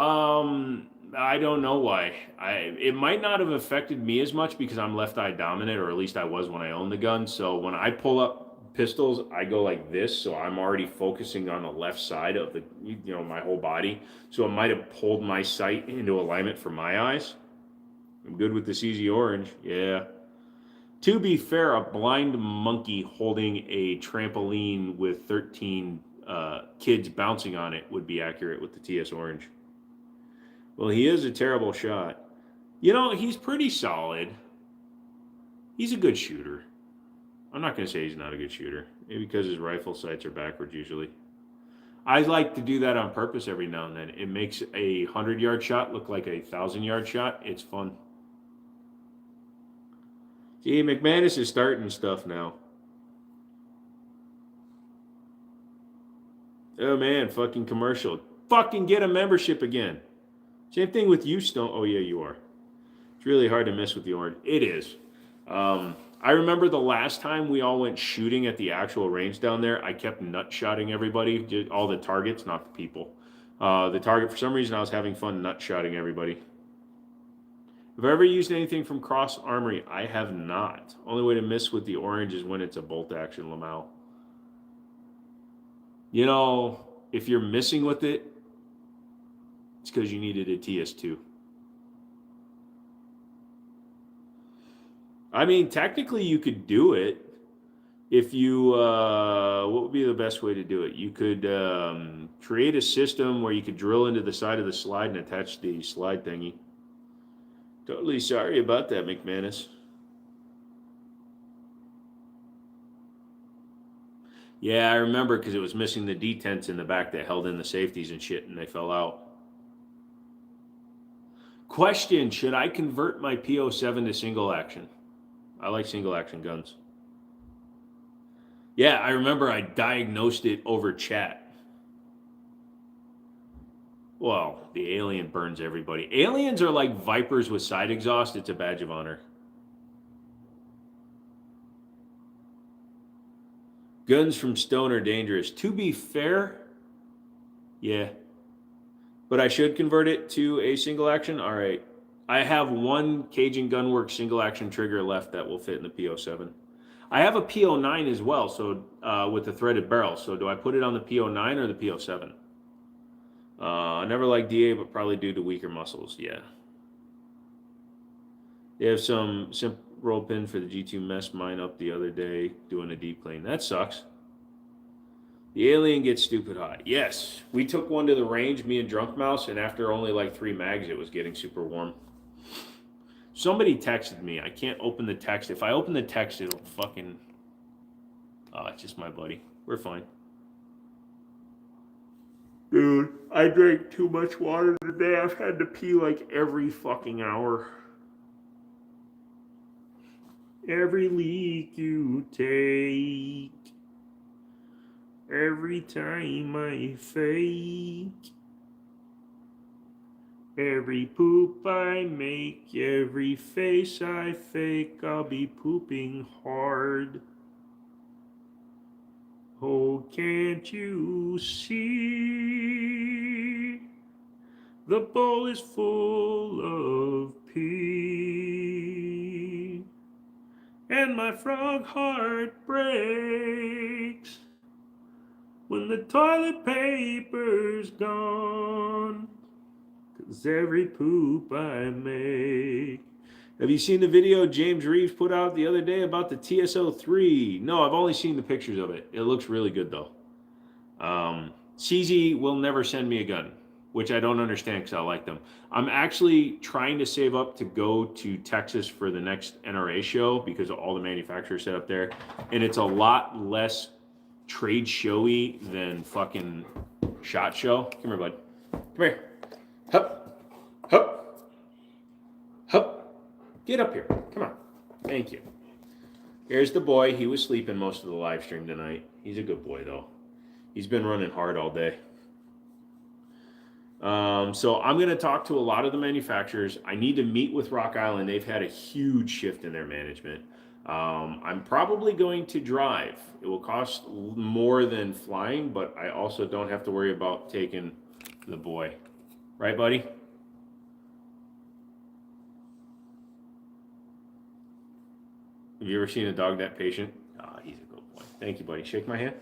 I don't know why. It might not have affected me as much because I'm left eye dominant, or at least I was when I owned the gun. So when I pull up pistols, I go like this, so I'm already focusing on the left side of the, my whole body. So it might have pulled my sight into alignment for my eyes. I'm good with this easy orange. Yeah. To be fair, a blind monkey holding a trampoline with 13 kids bouncing on it would be accurate with the TS orange. Well, he is a terrible shot. He's pretty solid. He's a good shooter. I'm not going to say he's not a good shooter. Maybe because his rifle sights are backwards usually. I like to do that on purpose every now and then. It makes a 100-yard shot look like a 1,000-yard shot. It's fun. See, McManus is starting stuff now. Oh, man, fucking commercial. Fucking get a membership again. Same thing with you, Stone. Oh, yeah, you are. It's really hard to miss with the orange. It is. I remember the last time we all went shooting at the actual range down there, I kept nut-shotting everybody, all the targets, not the people. The target, for some reason, I was having fun nut-shotting everybody. Have I ever used anything from Cross Armory? I have not. Only way to miss with the orange is when it's a bolt-action Lamau. If you're missing with it, it's because you needed a TS2. I mean, technically you could do it if you, what would be the best way to do it? You could create a system where you could drill into the side of the slide and attach the slide thingy. Totally sorry about that, McManus. Yeah, I remember because it was missing the detents in the back that held in the safeties and shit, and they fell out. Question, should I convert my P07 to single action? I like single action guns. Yeah, I remember I diagnosed it over chat. Well, the alien burns everybody. Aliens are like Vipers with side exhaust. It's a badge of honor. Guns from Stone are dangerous. To be fair, yeah. But I should convert it to a single action? All right. I have one Cajun Gunworks single action trigger left that will fit in the P07. I have a P09 as well, so with the threaded barrel. So do I put it on the P09 or the P07? I never liked DA, but probably due to weaker muscles. Yeah. They have some simple roll pin for the G2 messed mine up the other day doing a deep clean. That sucks. The alien gets stupid hot. Yes. We took one to the range, me and Drunk Mouse, and after only like 3 mags, it was getting super warm. Somebody texted me. I can't open the text. If I open the text, it'll fucking... Oh, it's just my buddy. We're fine. Dude, I drank too much water today. I've had to pee like every fucking hour. Every leak you take, every time I fake, every poop I make, every face I fake, I'll be pooping hard. Oh, can't you see? The bowl is full of pee, and my frog heart breaks when the toilet paper's gone, 'cause every poop I make. Have you seen the video James Reeves put out the other day about the TS03? No, I've only seen the pictures of it. It looks really good, though. CZ will never send me a gun, which I don't understand because I like them. I'm actually trying to save up to go to Texas for the next NRA show because of all the manufacturers set up there. And it's a lot less trade showy than fucking SHOT Show. Come here, bud. Come here. Hup. Hup. Hup. Get up here. Come on. Thank you. Here's the boy. He was sleeping most of the live stream tonight. He's a good boy, though. He's been running hard all day. So I'm going to talk to a lot of the manufacturers. I need to meet with Rock Island. They've had a huge shift in their management. I'm probably going to drive. It will cost more than flying, but I also don't have to worry about taking the boy. Right, buddy? Have you ever seen a dog that patient? Ah, he's a good boy. boy. Thank you, buddy. Shake my hand.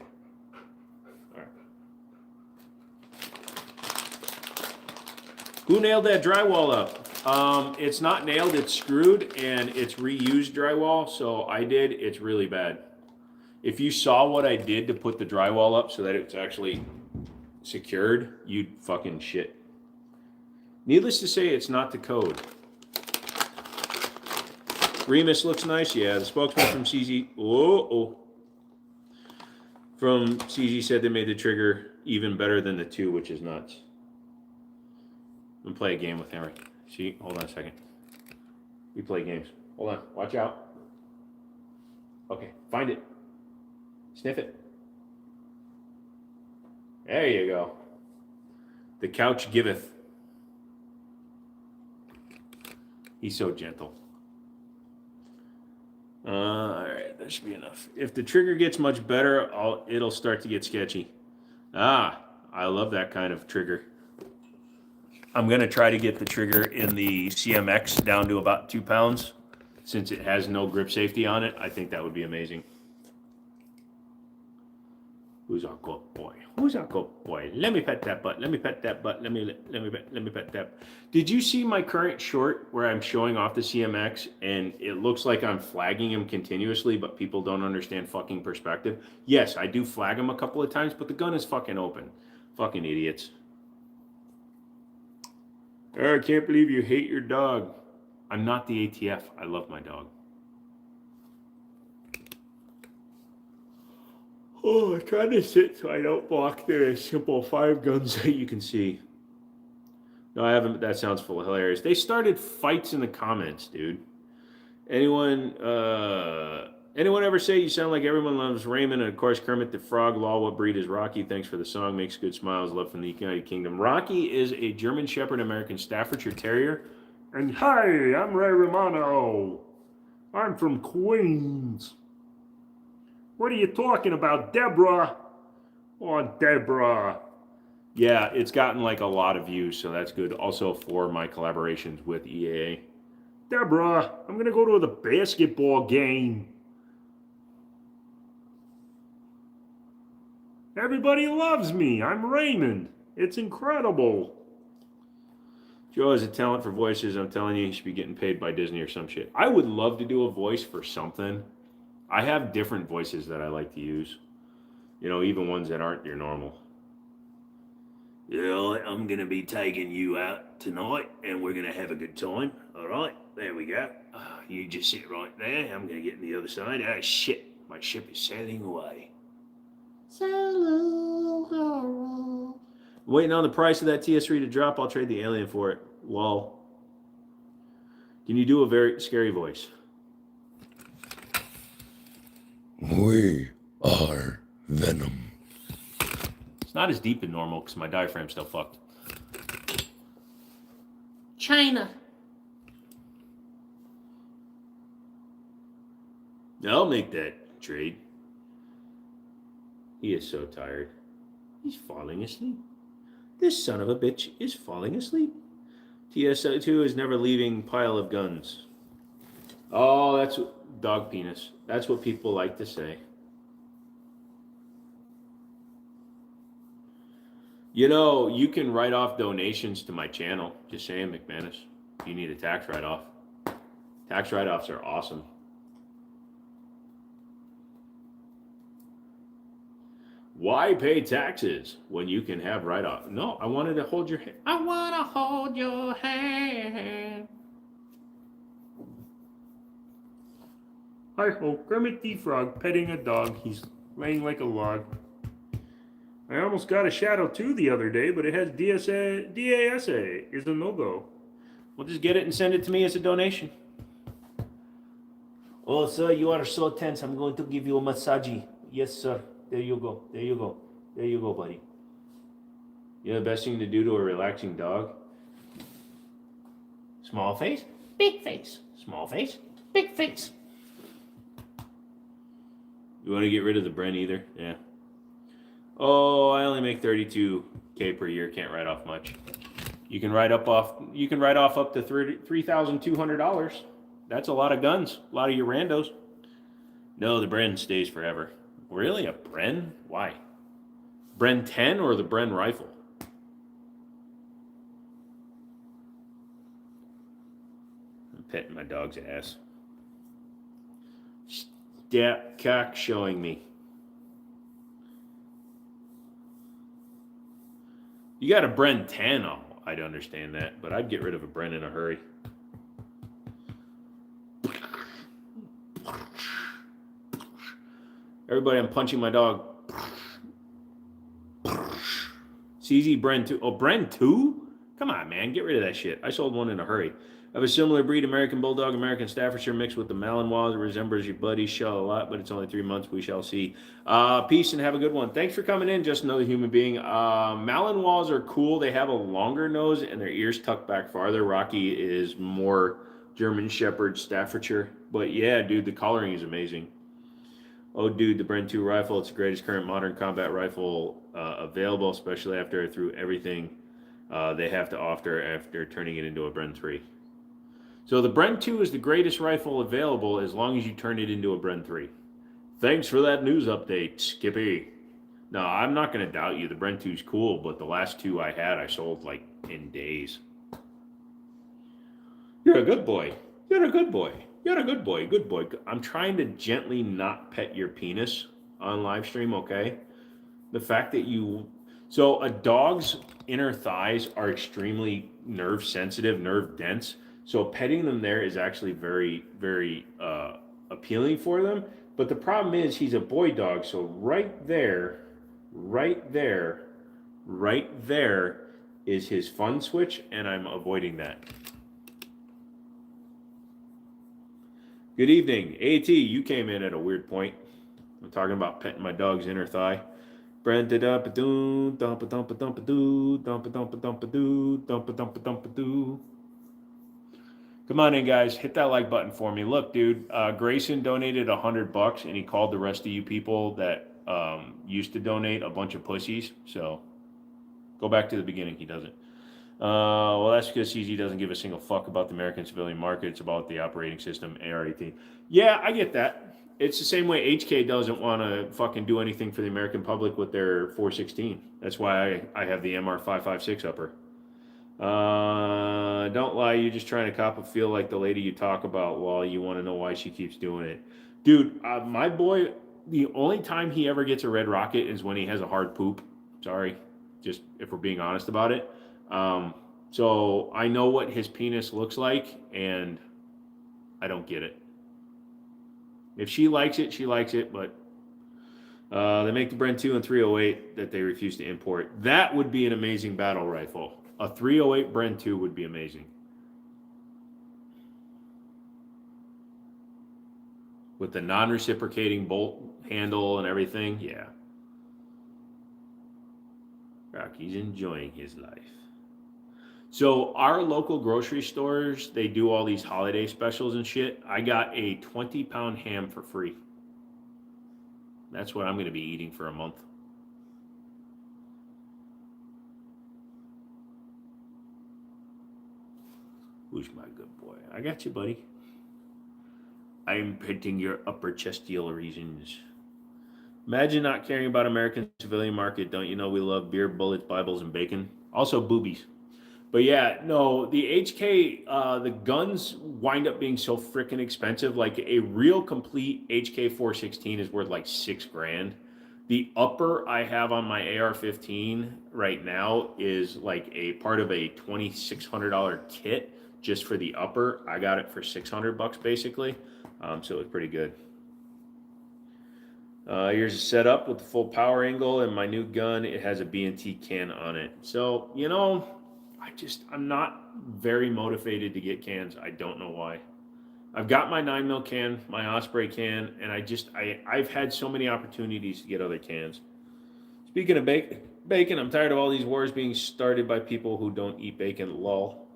All right. Who nailed that drywall up? It's not nailed, it's screwed, and it's reused drywall, so I did. It's really bad. If you saw what I did to put the drywall up so that it's actually secured, you'd fucking shit. Needless to say, it's not the code. Remus looks nice. Yeah, the spokesman from CZ. From CZ said they made the trigger even better than the 2, which is nuts. I'm gonna play a game with Henry. See, hold on a second. We play games. Hold on. Watch out. Okay, find it. Sniff it. There you go. The couch giveth. He's so gentle. All right, that should be enough. If the trigger gets much better, it'll start to get sketchy. I love that kind of trigger. I'm going to try to get the trigger in the CMX down to about 2 pounds. Since it has no grip safety on it, I think that would be amazing. Who's our good boy? Who's our good boy? Let me pet that butt. Let me pet that butt. Let me pet that. Did you see my current short where I'm showing off the CMX and it looks like I'm flagging him continuously, but people don't understand fucking perspective? Yes, I do flag him a couple of times, but the gun is fucking open. Fucking idiots. Oh, I can't believe you hate your dog. I'm not the ATF. I love my dog. Oh, I'm trying to sit so I don't block the simple 5 guns that you can see. No, I haven't. That sounds full of hilarious. They started fights in the comments, dude. Anyone ever say you sound like everyone loves Raymond? And of course, Kermit the Frog. Law, what breed is Rocky? Thanks for the song. Makes good smiles. Love from the United Kingdom. Rocky is a German Shepherd American Staffordshire Terrier. And hi, I'm Ray Romano. I'm from Queens. What are you talking about, Deborah? Oh, Deborah. Yeah, it's gotten like a lot of views, so that's good. Also for my collaborations with EAA. Deborah, I'm going to go to the basketball game. Everybody loves me. I'm Raymond. It's incredible. Joe has a talent for voices. I'm telling you, he should be getting paid by Disney or some shit. I would love to do a voice for something. I have different voices that I like to use. You know, even ones that aren't your normal. Yeah, I'm going to be taking you out tonight, and we're going to have a good time. All right, there we go. You just sit right there. I'm going to get on the other side. Oh, shit. My ship is sailing away. Waiting on the price of that TS3 to drop. I'll trade the alien for it. Lol. Can you do a very scary voice? We are Venom. It's not as deep as normal because my diaphragm's still fucked. China. I'll make that trade. He is so tired. He's falling asleep. This son of a bitch is falling asleep. TS2 is never leaving pile of guns. Oh, that's dog penis. That's what people like to say. You know, you can write off donations to my channel. Just saying, McManus. If you need a tax write-off. Tax write-offs are awesome. Why pay taxes when you can have write-off? No, I wanted to hold your hand. I want to hold your hand. Hi ho, Kermit the Frog petting a dog. He's laying like a log. I almost got a Shadow 2 the other day, but it has DASA is a no-go. We'll just get it and send it to me as a donation. Oh, sir, you are so tense. I'm going to give you a massage. Yes, sir. There you go. There you go. There you go, buddy. You know the best thing to do to a relaxing dog? Small face, big face. Small face, big face. You want to get rid of the Bren either? Yeah. Oh, I only make $32K per year. Can't write off much. You can write off up to $3,200. That's a lot of guns. A lot of your randos. No, the Bren stays forever. Really? A Bren? Why? Bren 10 or the Bren rifle? I'm petting my dog's ass. Step cock showing me. You got a Bren 10, oh, I'd understand that, but I'd get rid of a Bren in a hurry. Everybody, I'm punching my dog. CZ Bren 2. Oh, Bren 2? Come on, man. Get rid of that shit. I sold one in a hurry. I have a similar breed, American Bulldog, American Staffordshire mixed with the Malinois. It resembles your buddy Shell a lot, but it's only 3 months. We shall see. Peace and have a good one. Thanks for coming in. Just another human being. Malinois are cool. They have a longer nose and their ears tucked back farther. Rocky is more German Shepherd, Staffordshire. But yeah, dude, the coloring is amazing. Oh, dude, the Bren 2 rifle. It's the greatest current modern combat rifle available, especially after I threw everything they have to offer after turning it into a Bren 3. So the Bren 2 is the greatest rifle available as long as you turn it into a Bren 3. Thanks for that news update, Skippy. No, I'm not going to doubt you. The Bren 2 is cool, but the last two I had, I sold like in days. You're a good boy. You're a good boy. You're a good boy. Good boy. I'm trying to gently not pet your penis on live stream, okay? The fact that you... So a dog's inner thighs are extremely nerve sensitive, nerve dense. So petting them there is actually very, very appealing for them. But the problem is he's a boy dog. So right there is his fun switch, and I'm avoiding that. Good evening. AT, you came in at a weird point. I'm talking about petting my dog's inner thigh. Brenda dumpa doo, dumpa dumpa dumpa doo, dumpa dumpa dumpa doo, dumpa dumpa dumpa doo. Come on in, guys. Hit that like button for me. Look, dude, Grayson donated $100, and he called the rest of you people that used to donate a bunch of pussies. So go back to the beginning. He doesn't. Well, that's because CZ doesn't give a single fuck about the American civilian market. It's about the operating system, AR-18. Yeah, I get that. It's the same way HK doesn't want to fucking do anything for the American public with their 416. That's why I have the MR556 upper. Don't lie, you're just trying to cop a feel like the lady you talk about while you want to know why she keeps doing it. Dude, my boy, the only time he ever gets a red rocket is when he has a hard poop. Sorry, just if we're being honest about it. So I know what his penis looks like, and I don't get it. If she likes it, she likes it, but they make the Bren 2 and 308 that they refuse to import. That would be an amazing battle rifle. A 308 Bren 2 would be amazing. With the non-reciprocating bolt handle and everything, yeah. Rocky's enjoying his life. So our local grocery stores, they do all these holiday specials and shit. I got a 20-pound ham for free. That's what I'm going to be eating for a month. Who's my good boy? I got you, buddy. I'm petting your upper chestial regions. Imagine not caring about American civilian market. Don't you know we love beer, bullets, Bibles, and bacon? Also boobies. But yeah, no, the HK, the guns wind up being so freaking expensive. Like a real complete HK 416 is worth like $6,000. The upper I have on my AR-15 right now is like a part of a $2,600 kit just for the upper. I got it for $600 basically, so it's pretty good. Here's a setup with the full power angle, and my new gun, it has a B&T can on it. So, you know, I'm not very motivated to get cans. I don't know why. I've got my 9mm can, my Osprey can, and I've had so many opportunities to get other cans. Speaking of bacon, I'm tired of all these wars being started by people who don't eat bacon, lol.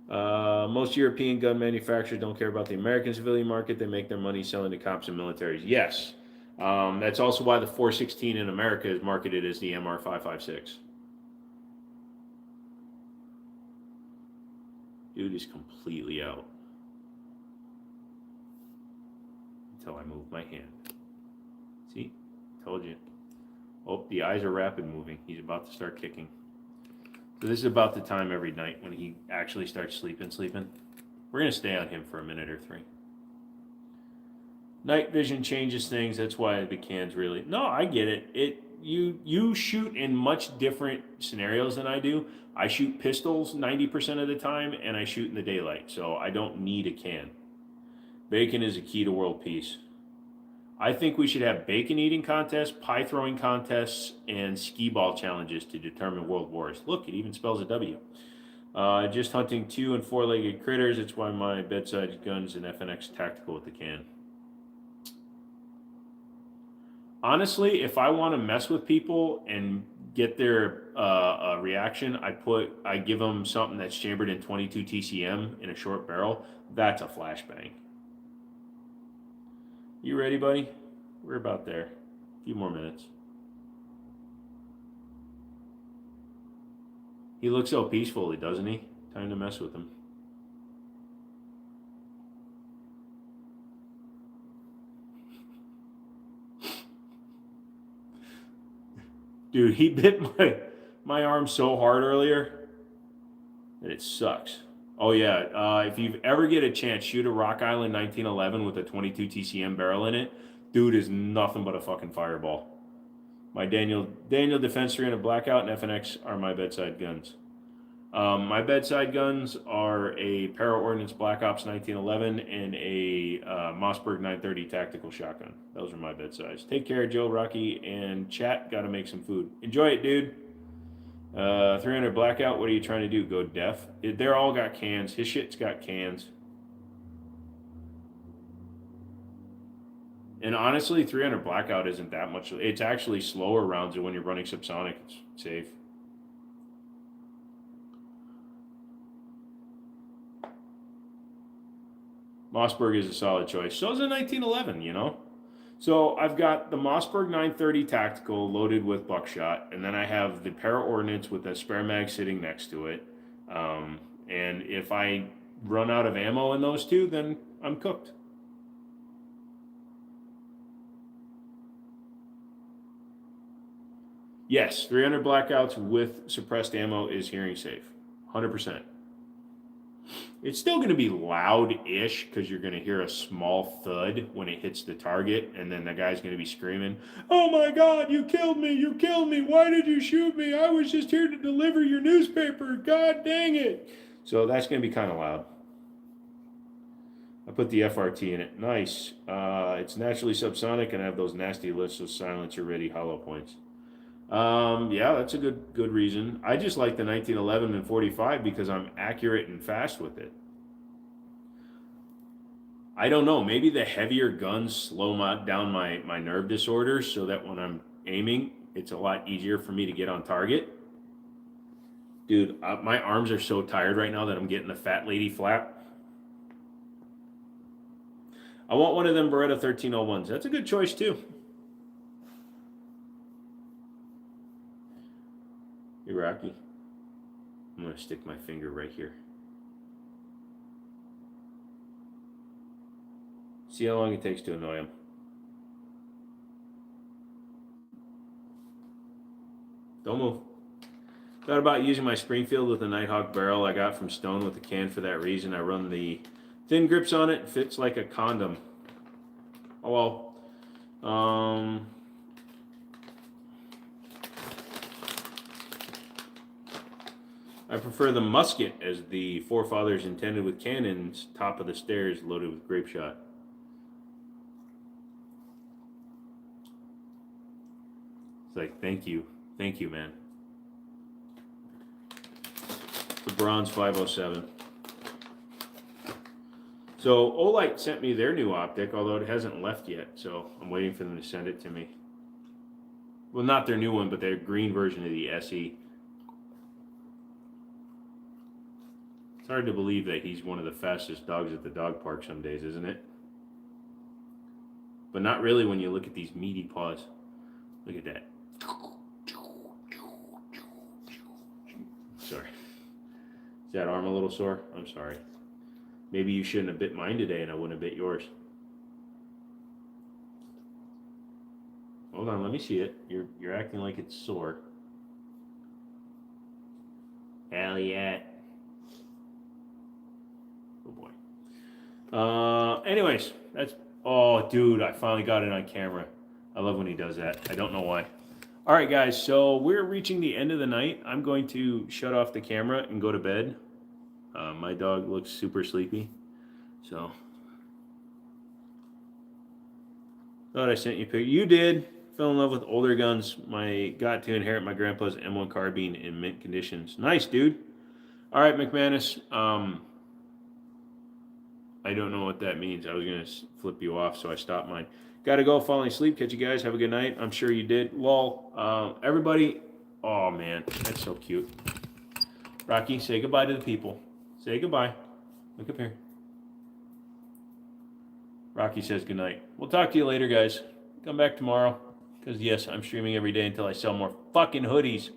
Most European gun manufacturers don't care about the American civilian market. They make their money selling to cops and militaries. Yes. That's also why the 416 in America is marketed as the MR556. Dude is completely out. Until I move my hand. See? Told you. Oh, the eyes are rapid moving. He's about to start kicking. So this is about the time every night when he actually starts sleeping. We're going to stay on him for a minute or 3. Night vision changes things. That's why the can's really... No, I get it. You shoot in much different scenarios than I do. I shoot pistols 90% of the time, and I shoot in the daylight, so I don't need a can. Bacon is a key to world peace. I think we should have bacon eating contests, pie throwing contests, and skee ball challenges to determine world wars. Look, it even spells a W. Just hunting 2- and 4-legged critters. It's why my bedside guns and FNX tactical with the can. Honestly, if I want to mess with people and get their reaction, I give them something that's chambered in 22 TCM in a short barrel. That's a flashbang. You ready, buddy? We're about there. A few more minutes. He looks so peaceful, doesn't he? Time to mess with him. Dude, he bit my arm so hard earlier that it sucks. Oh yeah, if you ever get a chance, shoot a Rock Island 1911 with a 22 TCM barrel in it. Dude is nothing but a fucking fireball. My Daniel Defense 300 Blackout and FNX are my bedside guns. My bedside guns are a Para Ordnance Black Ops 1911 and a Mossberg 930 tactical shotgun. Those are my bedsides. Take care, Joe, Rocky, and chat. Got to make some food. Enjoy it, dude. 300 Blackout. What are you trying to do? Go deaf? They're all got cans. His shit's got cans. And honestly, 300 Blackout isn't that much. It's actually slower rounds, and when you're running subsonic, it's safe. Mossberg is a solid choice. So is a 1911, you know? So I've got the Mossberg 930 tactical loaded with buckshot, and then I have the Para Ordnance with a spare mag sitting next to it. And if I run out of ammo in those two, then I'm cooked. Yes, 300 Blackouts with suppressed ammo is hearing safe. 100%. It's still going to be loud-ish because you're going to hear a small thud when it hits the target, and then the guy's going to be screaming, "Oh my God, you killed me! You killed me! Why did you shoot me? I was just here to deliver your newspaper! God dang it!" So that's going to be kind of loud. I put the FRT in it. Nice. It's naturally subsonic, and I have those nasty lists of silencer-ready hollow points. Yeah, that's a good reason. I just like the 1911 and 45 because I'm accurate and fast with it. I don't know. Maybe the heavier guns slow down my nerve disorders so that when I'm aiming, it's a lot easier for me to get on target. Dude, my arms are so tired right now that I'm getting the fat lady flap. I want one of them Beretta 1301s. That's a good choice too. You're Rocky. I'm going to stick my finger right here. See how long it takes to annoy him. Don't move. Thought about using my Springfield with a Nighthawk barrel I got from Stone with a can for that reason. I run the thin grips on it. Fits like a condom. Oh well. I prefer the musket as the forefathers intended with cannons, top of the stairs loaded with grape shot. It's like, thank you, man. The bronze 507. So Olight sent me their new optic, although it hasn't left yet, so I'm waiting for them to send it to me. Well, not their new one, but their green version of the SE. It's hard to believe that he's one of the fastest dogs at the dog park some days, isn't it? But not really when you look at these meaty paws. Look at that. Sorry. Is that arm a little sore? I'm sorry. Maybe you shouldn't have bit mine today and I wouldn't have bit yours. Hold on, let me see it. You're acting like it's sore. Elliot. Oh boy. Anyways, that's. Oh, dude, I finally got it on camera. I love when he does that. I don't know why. All right, guys. So we're reaching the end of the night. I'm going to shut off the camera and go to bed. My dog looks super sleepy, so thought I sent you a picture. You did. Fell in love with older guns. Got to inherit my grandpa's M1 carbine in mint conditions. Nice, dude. All right, McManus. I don't know what that means. I was gonna flip you off, so I stopped mine. Got to go. Falling asleep. Catch you guys. Have a good night. I'm sure you did. Lol. Everybody. Oh man, that's so cute. Rocky, say goodbye to the people. Say goodbye. Look up here. Rocky says goodnight. We'll talk to you later, guys. Come back tomorrow. Because, yes, I'm streaming every day until I sell more fucking hoodies.